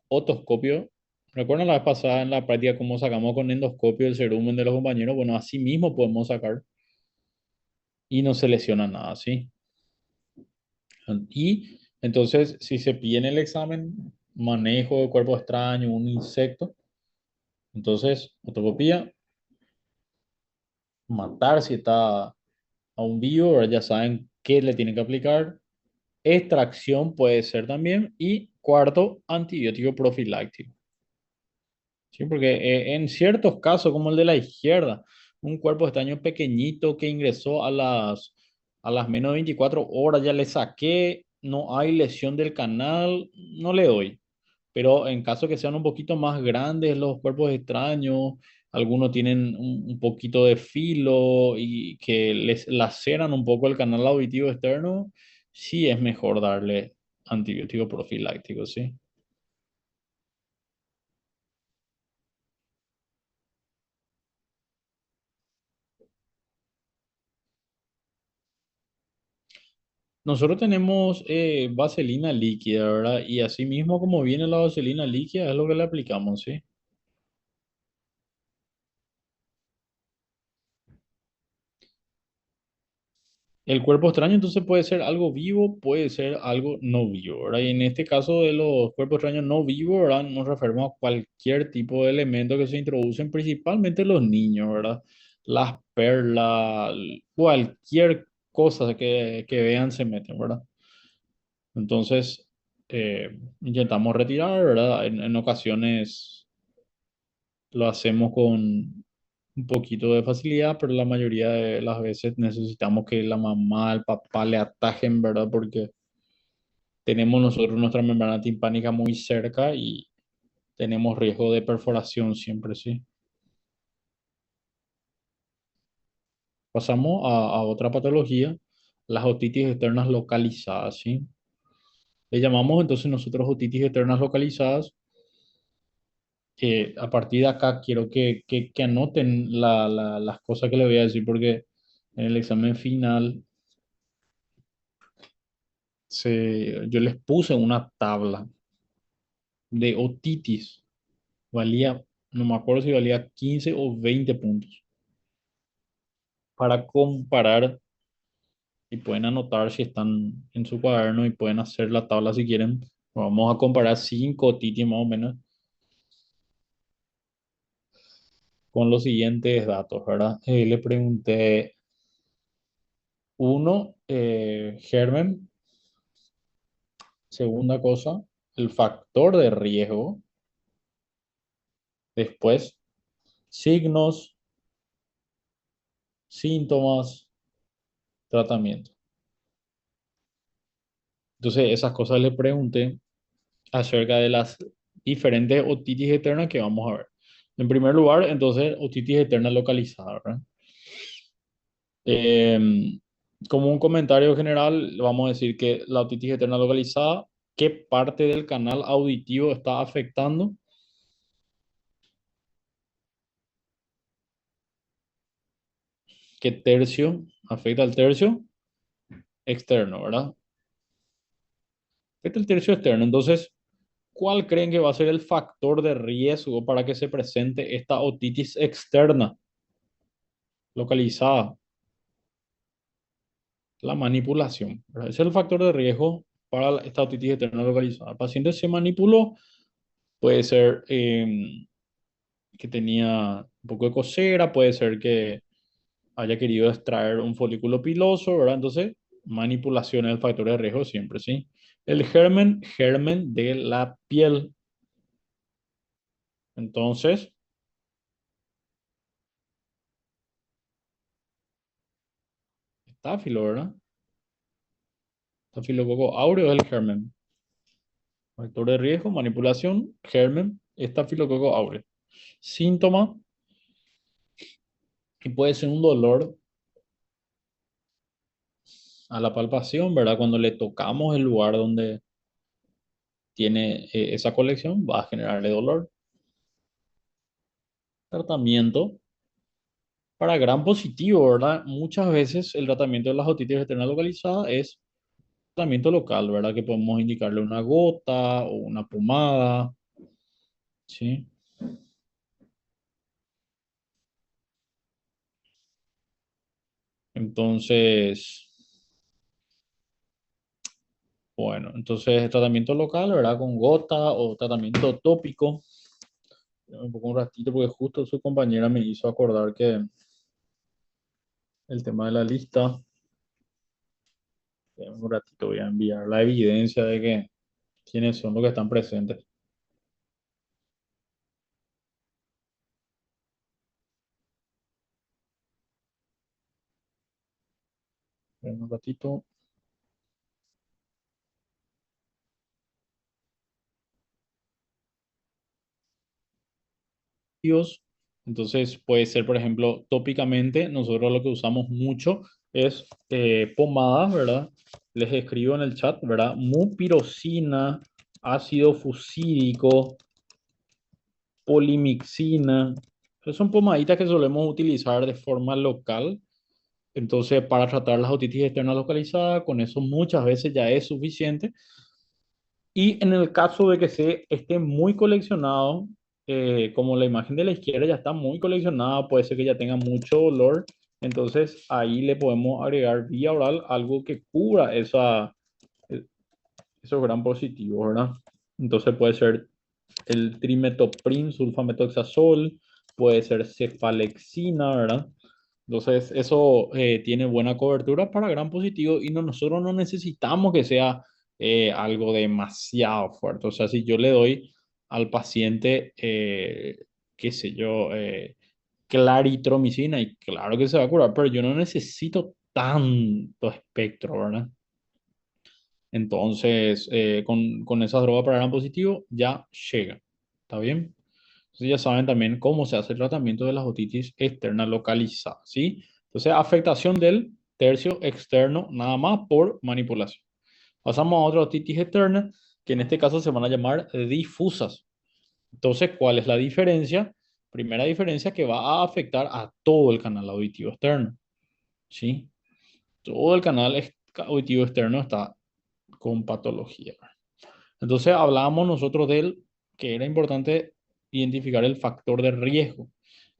otoscopio. ¿Recuerdan la vez pasada en la práctica cómo sacamos con endoscopio el cerumen de los compañeros? Bueno, así mismo podemos sacar y no se lesiona nada, ¿sí? Y entonces, si se pide en el examen manejo de cuerpo extraño, un insecto, entonces, otoscopía, matar si está a un vivo, ahora ya saben qué le tienen que aplicar. Extracción puede ser también. Y cuarto, antibiótico profiláctico. ¿Sí? Porque en ciertos casos, como el de la izquierda, un cuerpo extraño pequeñito que ingresó a las menos de 24 horas, ya le saqué, no hay lesión del canal, no le doy. Pero en caso que sean un poquito más grandes los cuerpos extraños, algunos tienen un poquito de filo y que les laceran un poco el canal auditivo externo, sí es mejor darle antibiótico profiláctico, ¿sí? Nosotros tenemos vaselina líquida, ¿verdad? Y así mismo como viene la vaselina líquida es lo que le aplicamos, ¿sí? El cuerpo extraño entonces puede ser algo vivo, puede ser algo no vivo, ¿verdad? Y en este caso de los cuerpos extraños no vivos, ¿verdad? Nos referimos a cualquier tipo de elemento que se introducen, principalmente los niños, ¿verdad? Las perlas, cualquier cosa que vean se meten, ¿verdad? Entonces, intentamos retirar, ¿verdad? En ocasiones lo hacemos con un poquito de facilidad, pero la mayoría de las veces necesitamos que la mamá, el papá le atajen, ¿verdad? Porque tenemos nosotros nuestra membrana timpánica muy cerca y tenemos riesgo de perforación siempre, ¿sí? Pasamos a otra patología, las otitis externas localizadas, ¿sí? Le llamamos entonces nosotros otitis externas localizadas. A partir de acá quiero que anoten las cosas que le voy a decir porque en el examen final yo les puse una tabla de otitis. Valía, no me acuerdo si valía 15 o 20 puntos para comparar y pueden anotar si están en su cuaderno y pueden hacer la tabla si quieren. Vamos a comparar 5 otitis más o menos con los siguientes datos, ¿verdad? Le pregunté uno, germen. Segunda cosa, el factor de riesgo. Después, signos, síntomas, tratamiento. Entonces, esas cosas le pregunté acerca de las diferentes otitis externas que vamos a ver. En primer lugar, entonces, otitis externa localizada, ¿verdad? Eh, Como un comentario general, vamos a decir que la otitis externa localizada, ¿qué parte del canal auditivo está afectando? ¿Qué tercio afecta al tercio externo, ¿verdad? Afecta el tercio externo. Entonces, ¿cuál creen que va a ser el factor de riesgo para que se presente esta otitis externa localizada? la manipulación, ¿verdad? Ese es el factor de riesgo para esta otitis externa localizada. El paciente se manipuló, puede ser que tenía un poco de cosera, puede ser que haya querido extraer un folículo piloso, ¿verdad? Entonces, manipulación es el factor de riesgo siempre, ¿sí? El germen, germen de la piel. Entonces, estáfilo, ¿verdad? Estafilococo áureo es el germen. Factor de riesgo, manipulación, germen, estafilococo áureo. Síntoma, y puede ser un dolor a la palpación, ¿verdad? Cuando le tocamos el lugar donde tiene esa colección, va a generarle dolor. Tratamiento para gram positivo, ¿verdad? Muchas veces el tratamiento de la otitis externa localizada es tratamiento local, ¿verdad? Que podemos indicarle una gota o una pomada, ¿sí? Entonces, bueno, entonces tratamiento local, ¿verdad? Con gota o tratamiento tópico. Un poco un ratito porque justo su compañera me hizo acordar que el tema de la lista, un ratito voy a enviar la evidencia de que quiénes son los que están presentes. Un ratito. Entonces puede ser, por ejemplo, tópicamente, nosotros lo que usamos mucho es pomadas, ¿verdad? Les escribo en el chat, ¿verdad? Mupirocina, ácido fusídico, polimixina. Esas son pomaditas que solemos utilizar de forma local. Entonces, para tratar las otitis externas localizadas, con eso muchas veces ya es suficiente. Y en el caso de que se esté muy coleccionado, como la imagen de la izquierda ya está muy coleccionada, puede ser que ya tenga mucho dolor, entonces ahí le podemos agregar vía oral algo que cubra eh, esos gran positivos, ¿verdad? Entonces puede ser el trimetoprim, sulfamethoxazol, puede ser cefalexina, ¿verdad? Entonces, eso tiene buena cobertura para gran positivo y nosotros no necesitamos que sea algo demasiado fuerte. O sea, si yo le doy al paciente, qué sé yo, claritromicina, y claro que se va a curar, pero yo no necesito tanto espectro, ¿verdad? Entonces, con esas drogas para gran positivo ya llega. ¿Está bien? Entonces ya saben también cómo se hace el tratamiento de las otitis externa localizada, ¿sí? Entonces, afectación del tercio externo nada más por manipulación. Pasamos a otra otitis externa, que en este caso se van a llamar difusas. Entonces, ¿cuál es la diferencia? Primera diferencia que va a afectar a todo el canal auditivo externo, ¿sí? Todo el canal auditivo externo está con patología. Entonces hablábamos nosotros del que era importante identificar el factor de riesgo.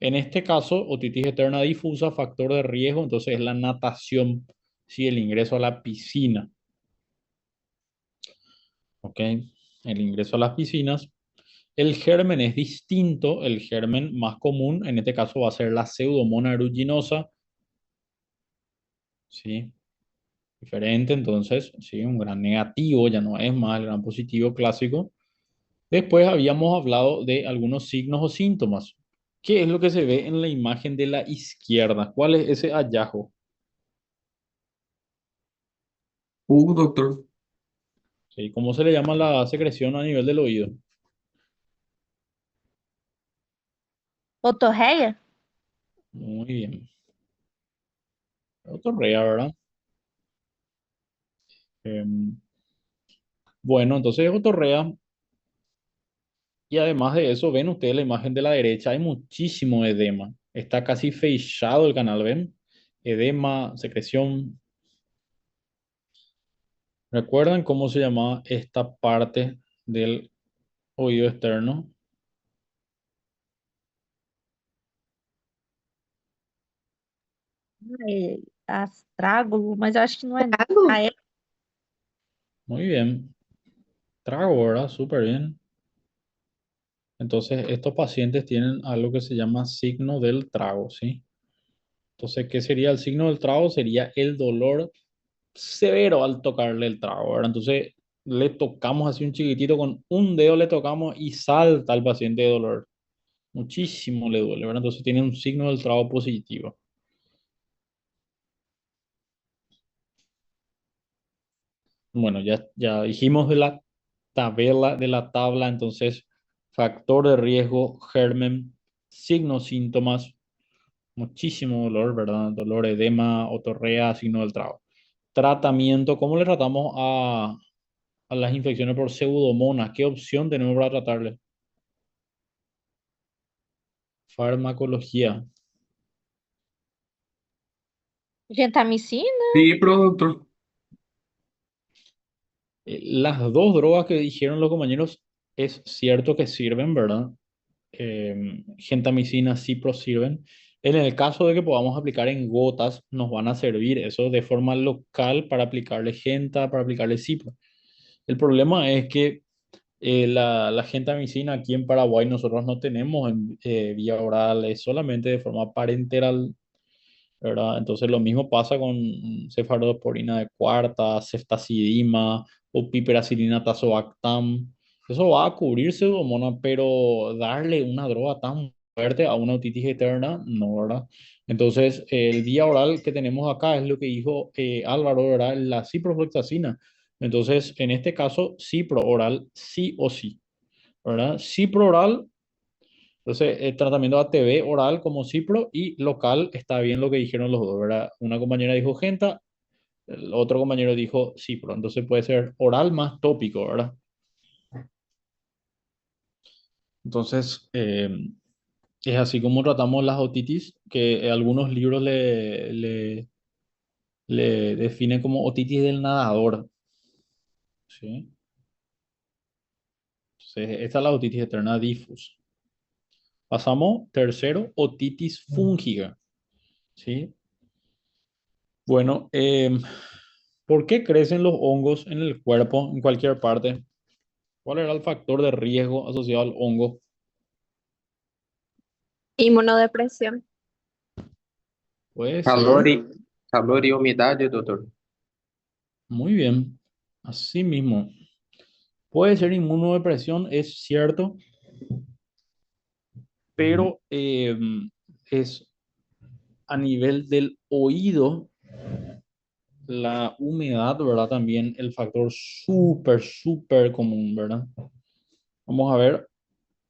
En este caso, otitis externa difusa, factor de riesgo, entonces es la natación, sí, el ingreso a la piscina. ¿Ok? El ingreso a las piscinas. El germen es distinto, el germen más común, en este caso va a ser la pseudomonas aeruginosa, ¿sí? Diferente, entonces, sí, un gran negativo, ya no es más el gran positivo clásico. Después habíamos hablado de algunos signos o síntomas. ¿Qué es lo que se ve en la imagen de la izquierda? ¿Cuál es ese hallazgo? Doctor. ¿Sí? ¿Cómo se le llama la secreción a nivel del oído? Otorreia? Muy bien. Otorrea, ¿verdad? Bueno, entonces es otorrea. Y además de eso, ven ustedes la imagen de la derecha, hay muchísimo edema. Está casi fechado el canal, ¿ven? Edema, secreción. ¿Recuerdan cómo se llamaba esta parte del oído externo? Ai, astrágalo, mas eu acho que não é. Trago? Ah, é? Muy bien. Trago, ¿verdad? Súper bien. Entonces, estos pacientes tienen algo que se llama signo del trago, ¿sí? Entonces, ¿qué sería el signo del trago? Sería el dolor severo al tocarle el trago, ¿verdad? Entonces, le tocamos así un chiquitito, con un dedo le tocamos y salta al paciente de dolor. Muchísimo le duele, ¿verdad? Entonces, tiene un signo del trago positivo. Bueno, ya dijimos de la tabla, entonces, factor de riesgo, germen, signos, síntomas, muchísimo dolor, ¿verdad? Dolor, edema, otorrea, signo del trago. Tratamiento, ¿cómo le tratamos a las infecciones por pseudomonas? ¿Qué opción tenemos para tratarle? Farmacología. Gentamicina? Cipro, doctor. Las dos drogas que dijeron los compañeros es cierto que sirven, ¿verdad? Gentamicina, cipro sirven. En el caso de que podamos aplicar en gotas, nos van a servir eso de forma local para aplicarle genta, para aplicarle cipro. El problema es que la gentamicina aquí en Paraguay nosotros no tenemos en vía oral, es solamente de forma parenteral, ¿verdad? Entonces lo mismo pasa con cefalosporina de cuarta, ceftazidima o piperacilina tazobactam. Eso va a cubrir pseudomonas, pero darle una droga tan fuerte a una otitis externa, no, ¿verdad? Entonces, el vía oral que tenemos acá es lo que dijo Álvaro, ¿verdad? La ciprofloxacina. Entonces, en este caso, cipro oral sí o sí, ¿verdad? Cipro oral, entonces, el tratamiento ATV oral como cipro y local está bien lo que dijeron los dos, ¿verdad? Una compañera dijo Genta, el otro compañero dijo cipro. Entonces puede ser oral más tópico, ¿verdad? Entonces, es así como tratamos las otitis, que algunos libros le definen como otitis del nadador, ¿sí? Entonces, esta es la otitis externa difus. Pasamos, tercero, otitis fúngica, ¿sí? Bueno, ¿por qué crecen los hongos en el cuerpo, en cualquier parte? ¿Cuál era el factor de riesgo asociado al hongo? Inmunodepresión. Puede Calor ser, e, calor e umidade, doutor. muy bien, así mismo. Puede ser inmunodepresión, es cierto, pero es a nivel del oído, la humedad, ¿verdad? También el factor súper, súper común, ¿verdad? Vamos a ver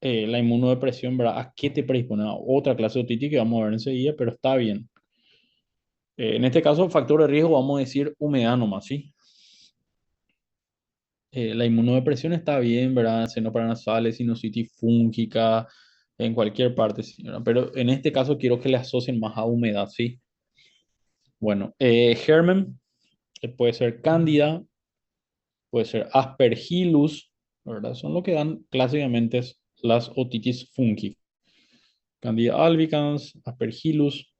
la inmunodepresión, ¿verdad? ¿A qué te predispone? A otra clase de otitis que vamos a ver enseguida, pero está bien. En este caso, factor de riesgo, vamos a decir humedad nomás, ¿sí? La inmunodepresión está bien, ¿verdad? Seno paranasales, sinusitis fúngica, en cualquier parte, sí, ¿verdad? Pero en este caso quiero que le asocien más a humedad, ¿sí? Bueno, germen, puede ser cándida, puede ser aspergillus, ¿verdad? Son lo que dan clásicamente las otitis fúngicas. Candida albicans, aspergillus.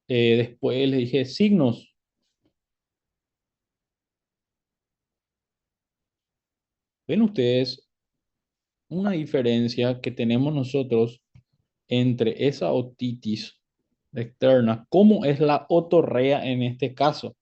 Después le dije signos. ¿Ven ustedes una diferencia que tenemos nosotros entre esa otitis externa? ¿Cómo es la otorrea en este caso?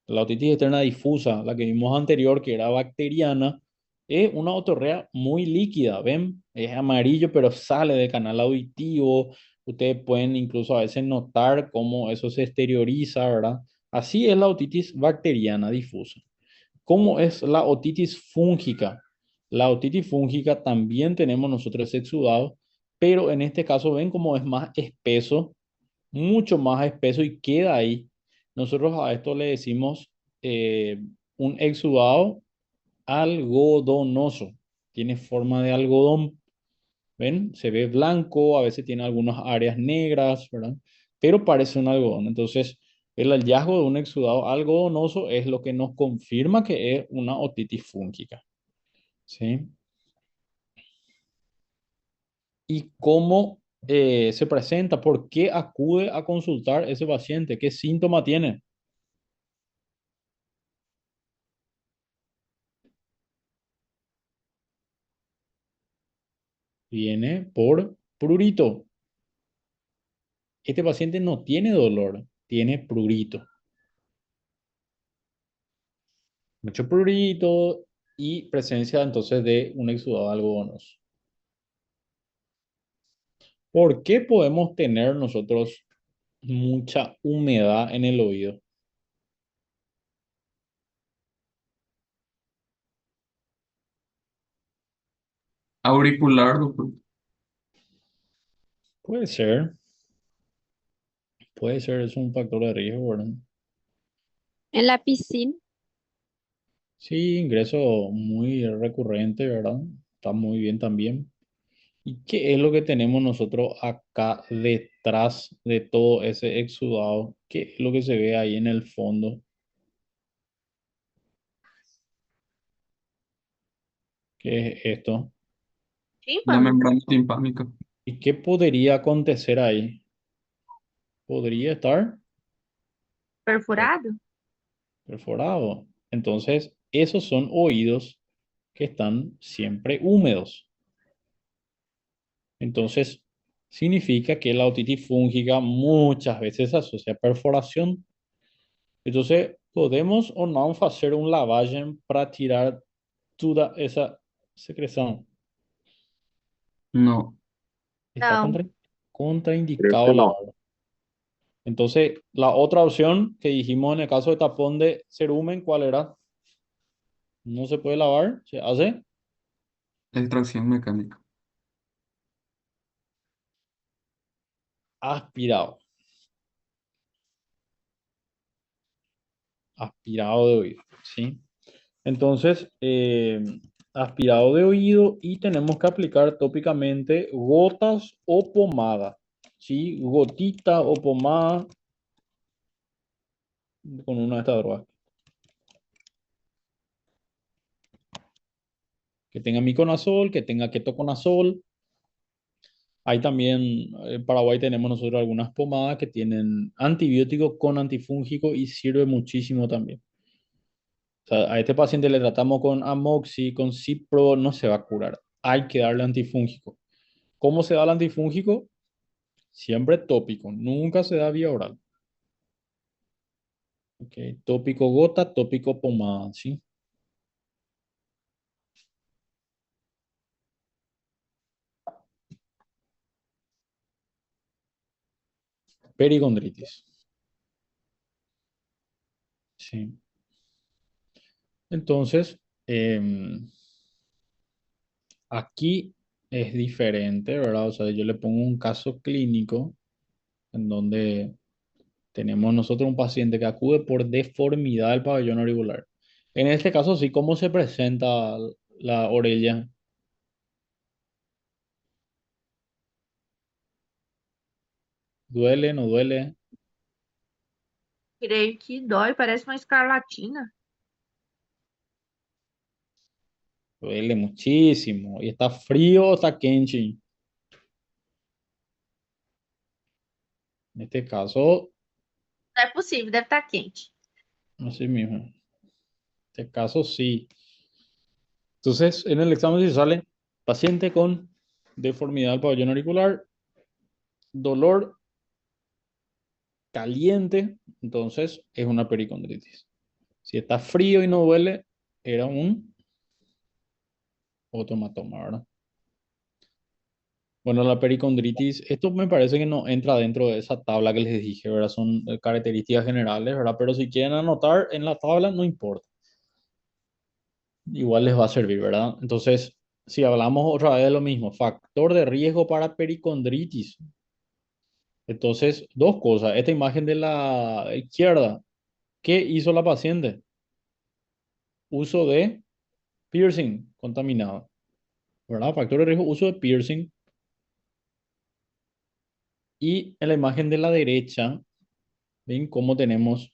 La otitis externa difusa, la que vimos anterior, que era bacteriana, es una otorrea muy líquida, ¿ven? Es amarillo, pero sale del canal auditivo. Ustedes pueden incluso a veces notar cómo eso se exterioriza, ¿verdad? Así es la otitis bacteriana difusa. ¿Cómo es la otitis fúngica? La otitis fúngica también tenemos nosotros ese exudado, pero en este caso ven cómo es más espeso, mucho más espeso y queda ahí. Nosotros a esto le decimos un exudado algodonoso. Tiene forma de algodón, ¿ven? Se ve blanco, a veces tiene algunas áreas negras, ¿verdad? Pero parece un algodón. Entonces, el hallazgo de un exudado algodonoso es lo que nos confirma que es una otitis fúngica, ¿sí? ¿Y cómo se presenta? ¿Por qué acude a consultar ese paciente? ¿Qué síntoma tiene? Viene por prurito. Este paciente no tiene dolor, tiene prurito. Mucho prurito y presencia entonces de un exudado algodonoso. ¿Por qué podemos tener nosotros mucha humedad en el oído? Auricular, doctor. Puede ser, es un factor de riesgo, ¿verdad? En la piscina. Sí, ingreso muy recurrente, ¿verdad? Está muy bien también. ¿Y qué es lo que tenemos nosotros acá detrás de todo ese exudado? ¿Qué es lo que se ve ahí en el fondo? ¿Qué es esto? La Tímpano, membrana timpánica. ¿Y qué podría acontecer ahí? ¿Podría estar perfurado. perforado? Entonces, esos son oídos que están siempre húmedos. Entonces, significa que la otitis fúngica muchas veces se asocia a perforación. Entonces, podemos o no hacer un lavage para tirar toda esa secreción. No. Está Não, Creo contraindicado que no. lavar. Entonces, la otra opción que dijimos en el caso de tapón de cerumen, ¿cuál era? No se puede lavar, se hace Extracción mecánica. aspirado. Aspirado de oído, ¿sí? Entonces, aspirado de oído y tenemos que aplicar tópicamente gotas o pomada, ¿sí? Gotita o pomada con una de estas drogas. Que tenga miconazol, que tenga ketoconazol. Hay también, en Paraguay tenemos nosotros algunas pomadas que tienen antibiótico con antifúngico y sirve muchísimo también. O sea, a este paciente le tratamos con amoxi, con cipro, no se va a curar. Hay que darle antifúngico. ¿Cómo se da el antifúngico? Siempre tópico, nunca se da vía oral. Ok, tópico gota, tópico pomada, ¿sí? Pericondritis. Sí. Entonces, aquí es diferente, ¿verdad? O sea, yo le pongo un caso clínico en donde tenemos nosotros un paciente que acude por deformidad del pabellón auricular. En este caso, sí, ¿cómo se presenta la orella? ¿Duele, no duele? creio que dói, parece uma escarlatina. Duele muchísimo. ¿Y está frío o está quente? En este caso, Não é possível, deve estar quente. así mismo. En este caso, sí. Entonces, en el examen sí sale paciente con deformidad del pabellón auricular, dolor caliente, entonces es una pericondritis. Si está frío y no duele, era un otomatoma, ¿verdad? Bueno, la pericondritis, esto me parece que no entra dentro de esa tabla que les dije, ¿verdad? Son características generales, ¿verdad? Pero si quieren anotar en la tabla, no importa. Igual les va a servir, ¿verdad? Entonces, si hablamos otra vez de lo mismo, factor de riesgo para pericondritis. Entonces, dos cosas. Esta imagen de la izquierda, ¿qué hizo la paciente? Uso de piercing contaminado, ¿verdad? Factor de riesgo, uso de piercing. Y en la imagen de la derecha, ven cómo tenemos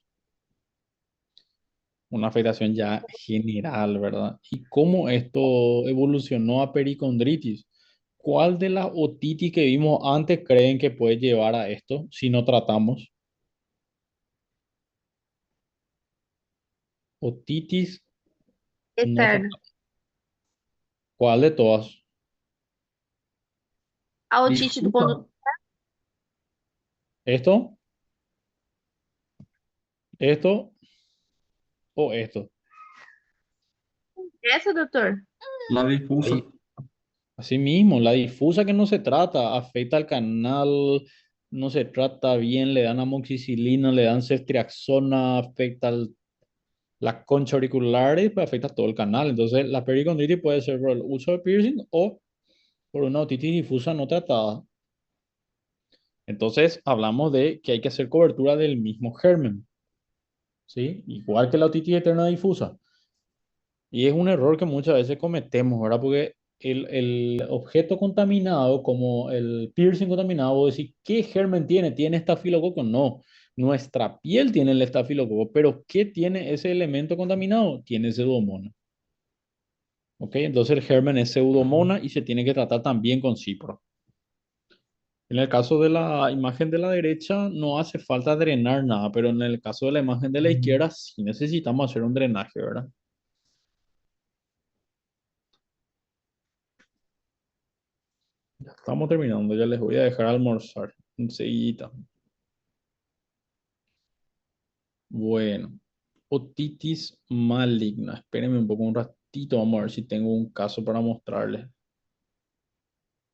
una afectación ya general, ¿verdad? Y cómo esto evolucionó a pericondritis. ¿Cuál de las otitis que vimos antes creen que puede llevar a esto si no tratamos? Otitis no Externo. tratamos. ¿Cuál de todas? A otite do Difusa. condutor. ¿Esto? ¿Esto? ¿O esto? Essa, doutor? La difusa. Ahí. Así mismo, la difusa que no se trata, afecta al canal, no se trata bien, le dan amoxicilina, le dan ceftriaxona, afecta las conchas auriculares, pues afecta todo el canal. Entonces, la pericondritis puede ser por el uso de piercing o por una otitis difusa no tratada. Entonces, hablamos de que hay que hacer cobertura del mismo germen, ¿sí? Igual que la otitis externa difusa. Y es un error que muchas veces cometemos, ¿verdad? Porque el objeto contaminado, como el piercing contaminado, vos decís, ¿qué germen tiene? ¿Tiene estafilococo? No. Nuestra piel tiene el estafilococo, pero ¿qué tiene ese elemento contaminado? Tiene pseudomonas. ¿Ok? Entonces el germen es pseudomonas y se tiene que tratar también con cipro. En el caso de la imagen de la derecha no hace falta drenar nada, pero en el caso de la imagen de la izquierda sí necesitamos hacer un drenaje, ¿verdad? Ya estamos terminando, ya les voy a dejar almorzar enseguida. Bueno, otitis maligna. Espérenme un poco, un ratito, vamos a ver si tengo un caso para mostrarles.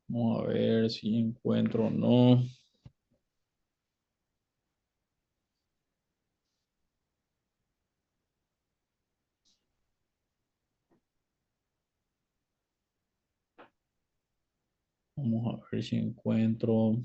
Vamos a ver si encuentro o no. Vamos a ver si encuentro.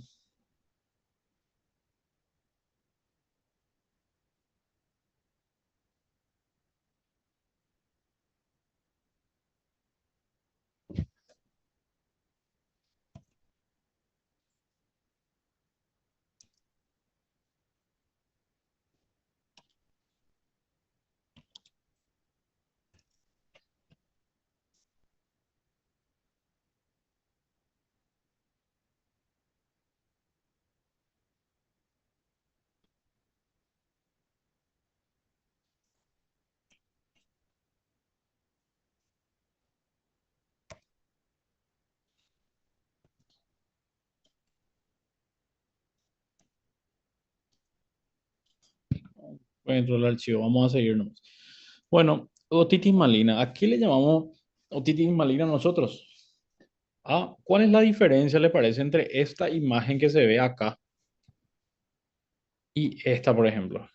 Encuentro el archivo. Vamos a seguirnos. Bueno, otitis maligna. ¿A qué le llamamos otitis maligna nosotros? Ah, ¿cuál es la diferencia, le parece, entre esta imagen que se ve acá y esta, por ejemplo?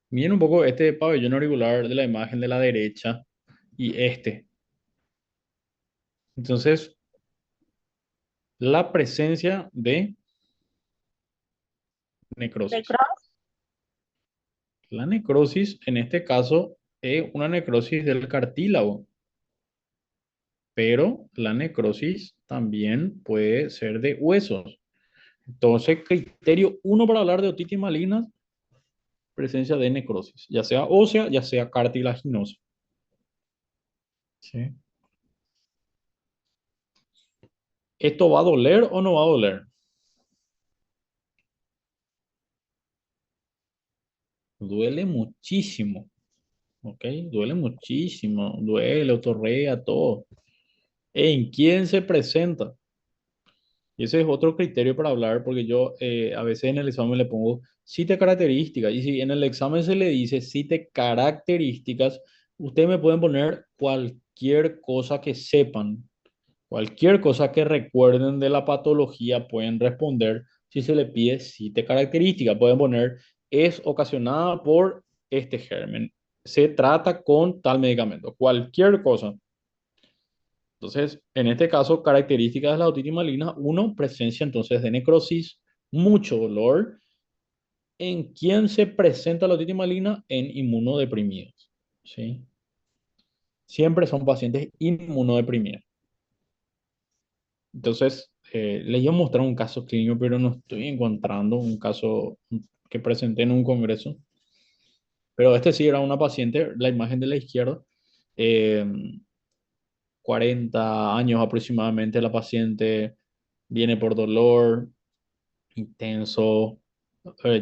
Miren un poco este pabellón auricular de la imagen de la derecha y este. Entonces, la presencia de necrosis. Necrose. La necrosis, en este caso, es una necrosis del cartílago, pero la necrosis también puede ser de huesos. Entonces, criterio uno para hablar de otitis maligna, presencia de necrosis, ya sea ósea, ya sea cartilaginosa. ¿Sí? ¿Esto va a doler o no va a doler? Duele muchísimo, ¿ok? Duele muchísimo, duele, otorrea, todo. ¿En quién se presenta? Y ese es otro criterio para hablar, porque yo a veces en el examen le pongo cite características, y si en el examen se le dice cite características, ustedes me pueden poner cualquier cosa que sepan, cualquier cosa que recuerden de la patología, pueden responder. Si se le pide cite característica, pueden poner es ocasionada por este germen, se trata con tal medicamento, cualquier cosa. Entonces, en este caso, características de la otitis maligna, uno, presencia entonces de necrosis, mucho dolor. ¿En quién se presenta la otitis maligna? En inmunodeprimidos, ¿sí? Siempre son pacientes inmunodeprimidos. Entonces, les iba a mostrar un caso clínico, pero no estoy encontrando un caso que presenté en un congreso. Pero este sí era una paciente, la imagen de la izquierda, eh, 40 años aproximadamente, la paciente viene por dolor intenso,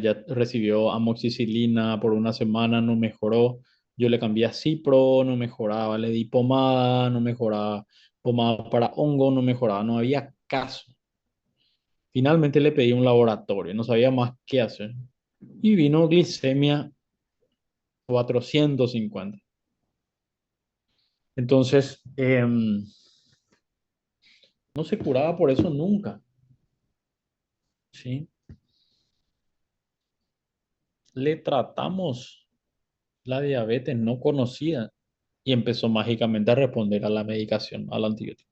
ya recibió amoxicilina por una semana, no mejoró. Yo le cambié a Cipro, no mejoraba, le di pomada, no mejoraba, pomada para hongo, no mejoraba, no había caso. Finalmente le pedí un laboratorio, no sabía más qué hacer. Y vino glicemia 450. Entonces, no se curaba por eso nunca, ¿sí? Le tratamos la diabetes no conocida y empezó mágicamente a responder a la medicación, al antibiótico.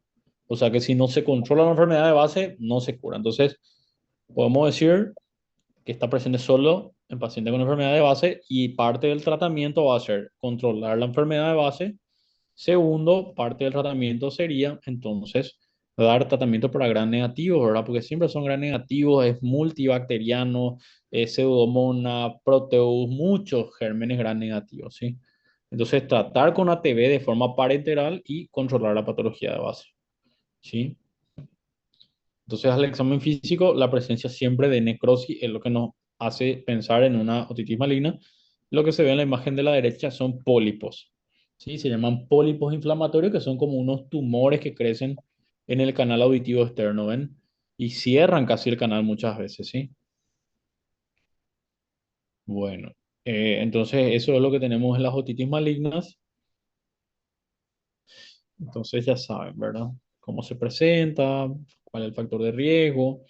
O sea que si no se controla la enfermedad de base, no se cura. Entonces, podemos decir que está presente solo en pacientes con enfermedad de base y parte del tratamiento va a ser controlar la enfermedad de base. Segundo, parte del tratamiento sería entonces dar tratamiento para gran negativo, ¿verdad? Porque siempre son gran negativos, es multibacteriano, es Pseudomonas, Proteus, muchos gérmenes gran negativos, ¿sí? Entonces, tratar con ATV de forma parenteral y controlar la patología de base, ¿sí? Entonces, al examen físico, la presencia siempre de necrosis es lo que nos hace pensar en una otitis maligna. Lo que se ve en la imagen de la derecha son pólipos, ¿sí? Se llaman pólipos inflamatorios, que son como unos tumores que crecen en el canal auditivo externo, ¿ven? Y cierran casi el canal muchas veces, ¿sí? Bueno, entonces eso es lo que tenemos en las otitis malignas. Entonces ya saben, ¿verdad? Cómo se presenta, cuál es el factor de riesgo.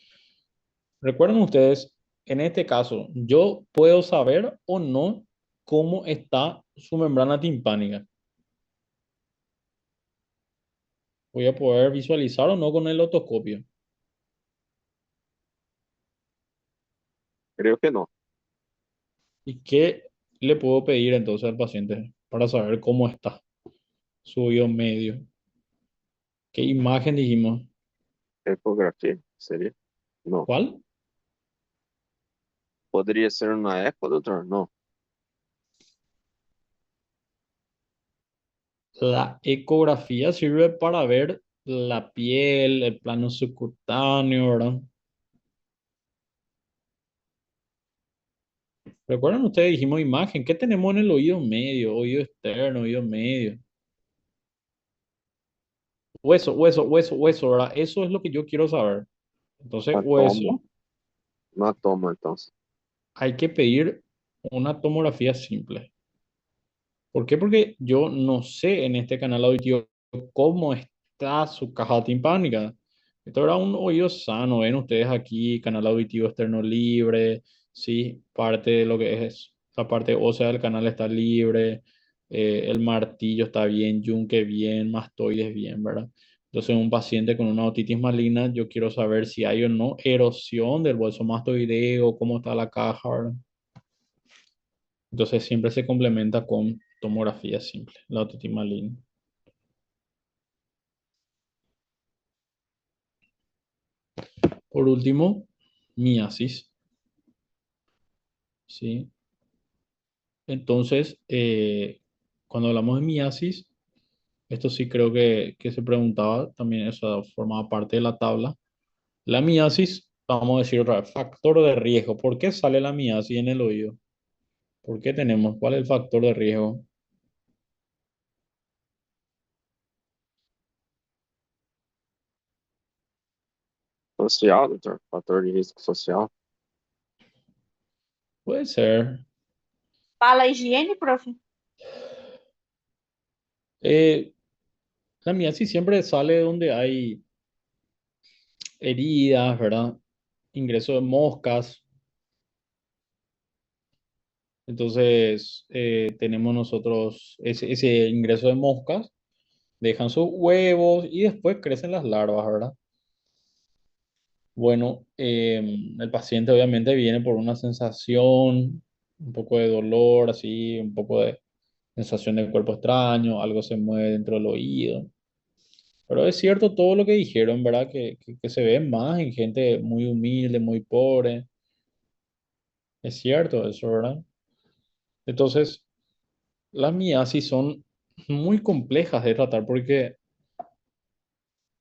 Recuerden ustedes, en este caso, yo puedo saber o no cómo está su membrana timpánica. Voy a poder visualizar o no con el otoscopio. Creo que no. ¿Y qué le puedo pedir entonces al paciente para saber cómo está su oído medio? ¿Qué imagen dijimos? Ecografía, sería. No. ¿Cuál? ¿Podría ser una eco, doctor? No. La ecografía sirve para ver la piel, el plano subcutáneo, ¿verdad? Recuerden ustedes, dijimos imagen. ¿Qué tenemos en el oído medio? Oído externo, oído medio. Hueso, hueso, hueso, hueso, ¿verdad? Eso es lo que yo quiero saber. Entonces, La tomo. hueso, No tomo entonces. hay que pedir una tomografía simple. ¿Por qué? Porque yo no sé en este canal auditivo cómo está su caja timpánica. Esto era un oído sano. Ven ustedes aquí, canal auditivo externo libre, ¿sí? Parte de lo que es la parte ósea del canal está libre, el martillo está bien, yunque bien, mastoides bien, ¿verdad? Entonces, un paciente con una otitis maligna, yo quiero saber si hay o no erosión del bolso mastoideo, cómo está la caja, ¿verdad? Entonces siempre se complementa con tomografía simple, la otitis maligna. Por último, miasis, ¿sí? Entonces, cuando hablamos de miasis, esto sí creo que se preguntaba, también eso formaba parte de la tabla. La miasis, vamos a decir otra vez, factor de riesgo. ¿Por qué sale la miasis en el oído? ¿Por qué tenemos? ¿Cuál es el factor de riesgo? Social, doctor. Fator de risco social. Puede ser. Fala a higiene, prof. Eh, la miasis siempre sale donde hay heridas, ¿verdad? Ingreso de moscas. Entonces, tenemos nosotros ese ingreso de moscas, dejan sus huevos y después crecen las larvas, ¿verdad? Bueno, el paciente obviamente viene por una sensación, un poco de dolor, así, un poco de sensación del cuerpo extraño, algo se mueve dentro del oído. Pero es cierto todo lo que dijeron, ¿verdad? Que se ve más en gente muy humilde, muy pobre. Es cierto eso, ¿verdad? Entonces, las miasis son muy complejas de tratar porque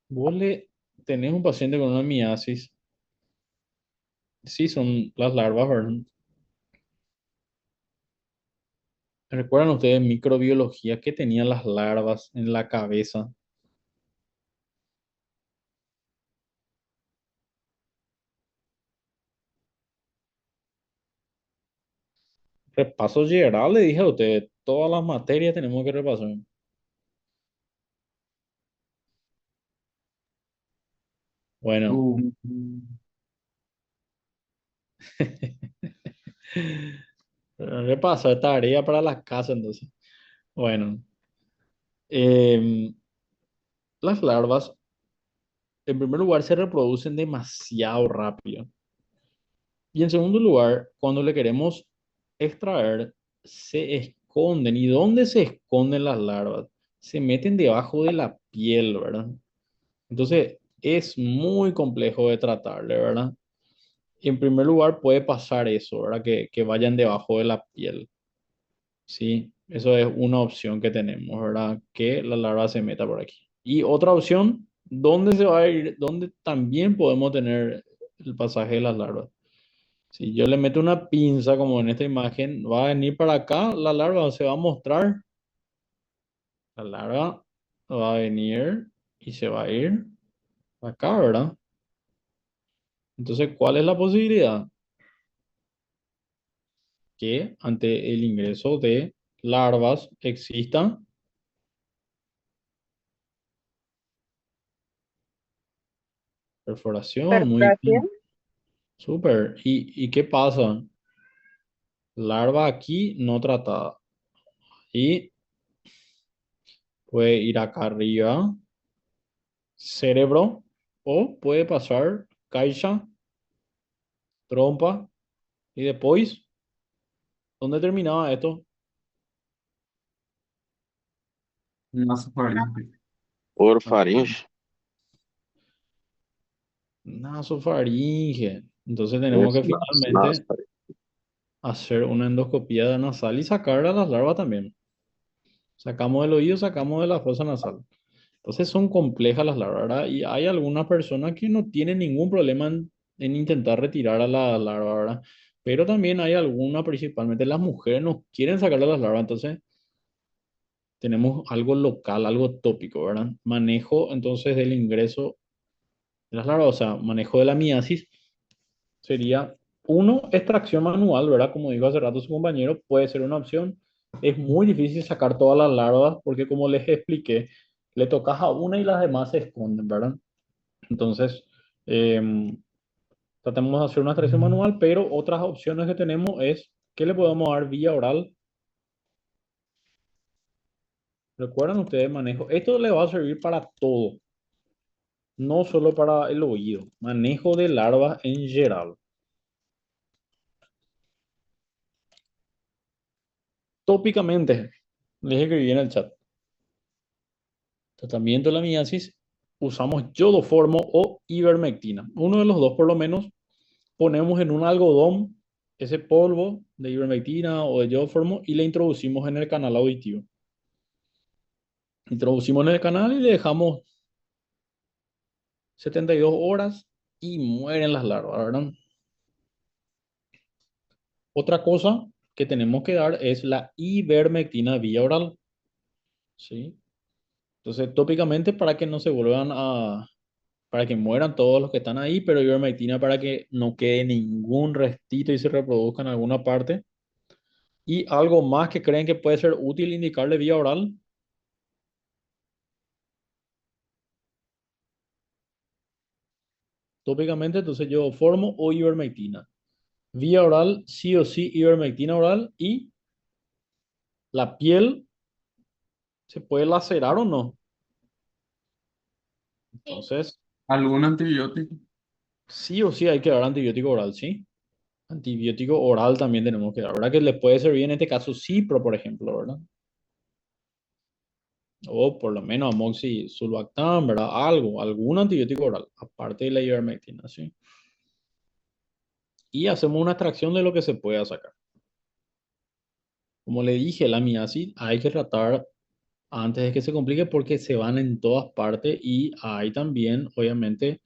Vos le tenés un paciente con una miasis, sí, son las larvas, ¿verdad? ¿Recuerdan ustedes microbiología que tenían las larvas en la cabeza? Repaso general, le dije a ustedes, todas las materias tenemos que repasar. Bueno, Uh, repaso tarea para la casa entonces. Bueno, em, las larvas, en primer lugar, se reproducen demasiado rápido. Y en segundo lugar, cuando le queremos extraer, se esconden. ¿Y dónde se esconden las larvas? Se meten debajo de la piel, ¿verdad? Entonces, es muy complejo de tratarle, ¿verdad? En primer lugar, puede pasar eso, ¿verdad? Que vayan debajo de la piel, ¿sí? Eso es una opción que tenemos, ¿verdad? Que la larva se meta por aquí. Y otra opción, ¿dónde se va a ir? ¿Dónde también podemos tener el pasaje de las larvas? Si yo le meto una pinza, como en esta imagen, va a venir para acá, la larva se va a mostrar. La larva va a venir y se va a ir acá, ¿verdad? Entonces, ¿cuál es la posibilidad? Que ante el ingreso de larvas exista perforación. Muy Perforación. bien. Súper. ¿Y qué pasa? Larva aquí no tratada. Y puede ir acá arriba, cerebro, o puede pasar caixa, trompa, y después, ¿dónde terminaba esto? nasofaringe. Orofaringe. Nasofaringe. Entonces tenemos Isso, que nas, finalmente hacer una endoscopía nasal y sacar a las larvas también. Sacamos del oído, sacamos de la fosa nasal. Entonces son complejas las larvas, ¿verdad? Y hay algunas personas que no tienen ningún problema en intentar retirar a la larva, ¿verdad? Pero también hay algunas, principalmente las mujeres, no quieren sacar a las larvas. Entonces tenemos algo local, algo tópico, ¿verdad? Manejo entonces del ingreso de las larvas, o sea, manejo de la miasis sería uno, extracción manual, ¿verdad? Como dijo hace rato su compañero, puede ser una opción. Es muy difícil sacar todas las larvas porque como les expliqué, le tocas a una y las demás se esconden, ¿verdad? Entonces, tratemos de hacer una extracción manual, pero otras opciones que tenemos es que le podemos dar vía oral. Recuerdan ustedes manejo. Esto le va a servir para todo, no solo para el oído. Manejo de larvas en general. Tópicamente, les escribí en el chat. Tratamiento de la miasis, usamos yodoformo o ivermectina. Uno de los dos por lo menos ponemos en un algodón ese polvo de ivermectina o de yodoformo y le introducimos en el canal auditivo. Introducimos en el canal y le dejamos 72 horas y mueren las larvas, ¿verdad? Otra cosa que tenemos que dar es la ivermectina vía oral, ¿sí? Entonces, tópicamente para que no se vuelvan a, para que mueran todos los que están ahí, pero ivermectina para que no quede ningún restito y se reproduzca en alguna parte. Y algo más que creen que puede ser útil indicarle vía oral. Tópicamente, entonces yo formo o ivermectina. Vía oral, sí o sí, ivermectina oral. Y la piel se puede lacerar o no. Sí. Entonces, ¿Algún antibiótico? sí o sí hay que dar antibiótico oral, ¿sí? Antibiótico oral también tenemos que dar, ¿verdad? Que le puede servir en este caso cipro, por ejemplo, ¿verdad? O por lo menos amoxicilbactam, ¿verdad? Algo, algún antibiótico oral, aparte de la ivermectina, ¿sí? Y hacemos una extracción de lo que se pueda sacar. Como le dije, la miasis hay que tratar antes de que se complique porque se van en todas partes y hay también, obviamente,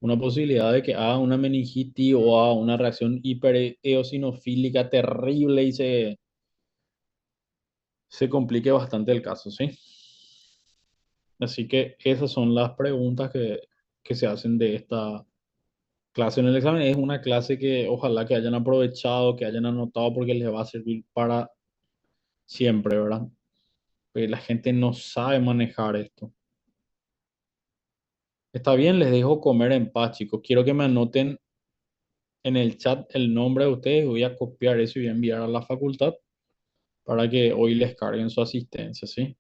una posibilidad de que haga una meningitis o haga una reacción hipereosinofílica terrible y se complique bastante el caso, ¿sí? Así que esas son las preguntas que se hacen de esta clase en el examen. Es una clase que ojalá que hayan aprovechado, que hayan anotado porque les va a servir para siempre, ¿verdad? Porque la gente no sabe manejar esto. Está bien, les dejo comer en paz, chicos. Quiero que me anoten en el chat el nombre de ustedes. Voy a copiar eso y voy a enviar a la facultad para que hoy les carguen su asistencia, ¿sí?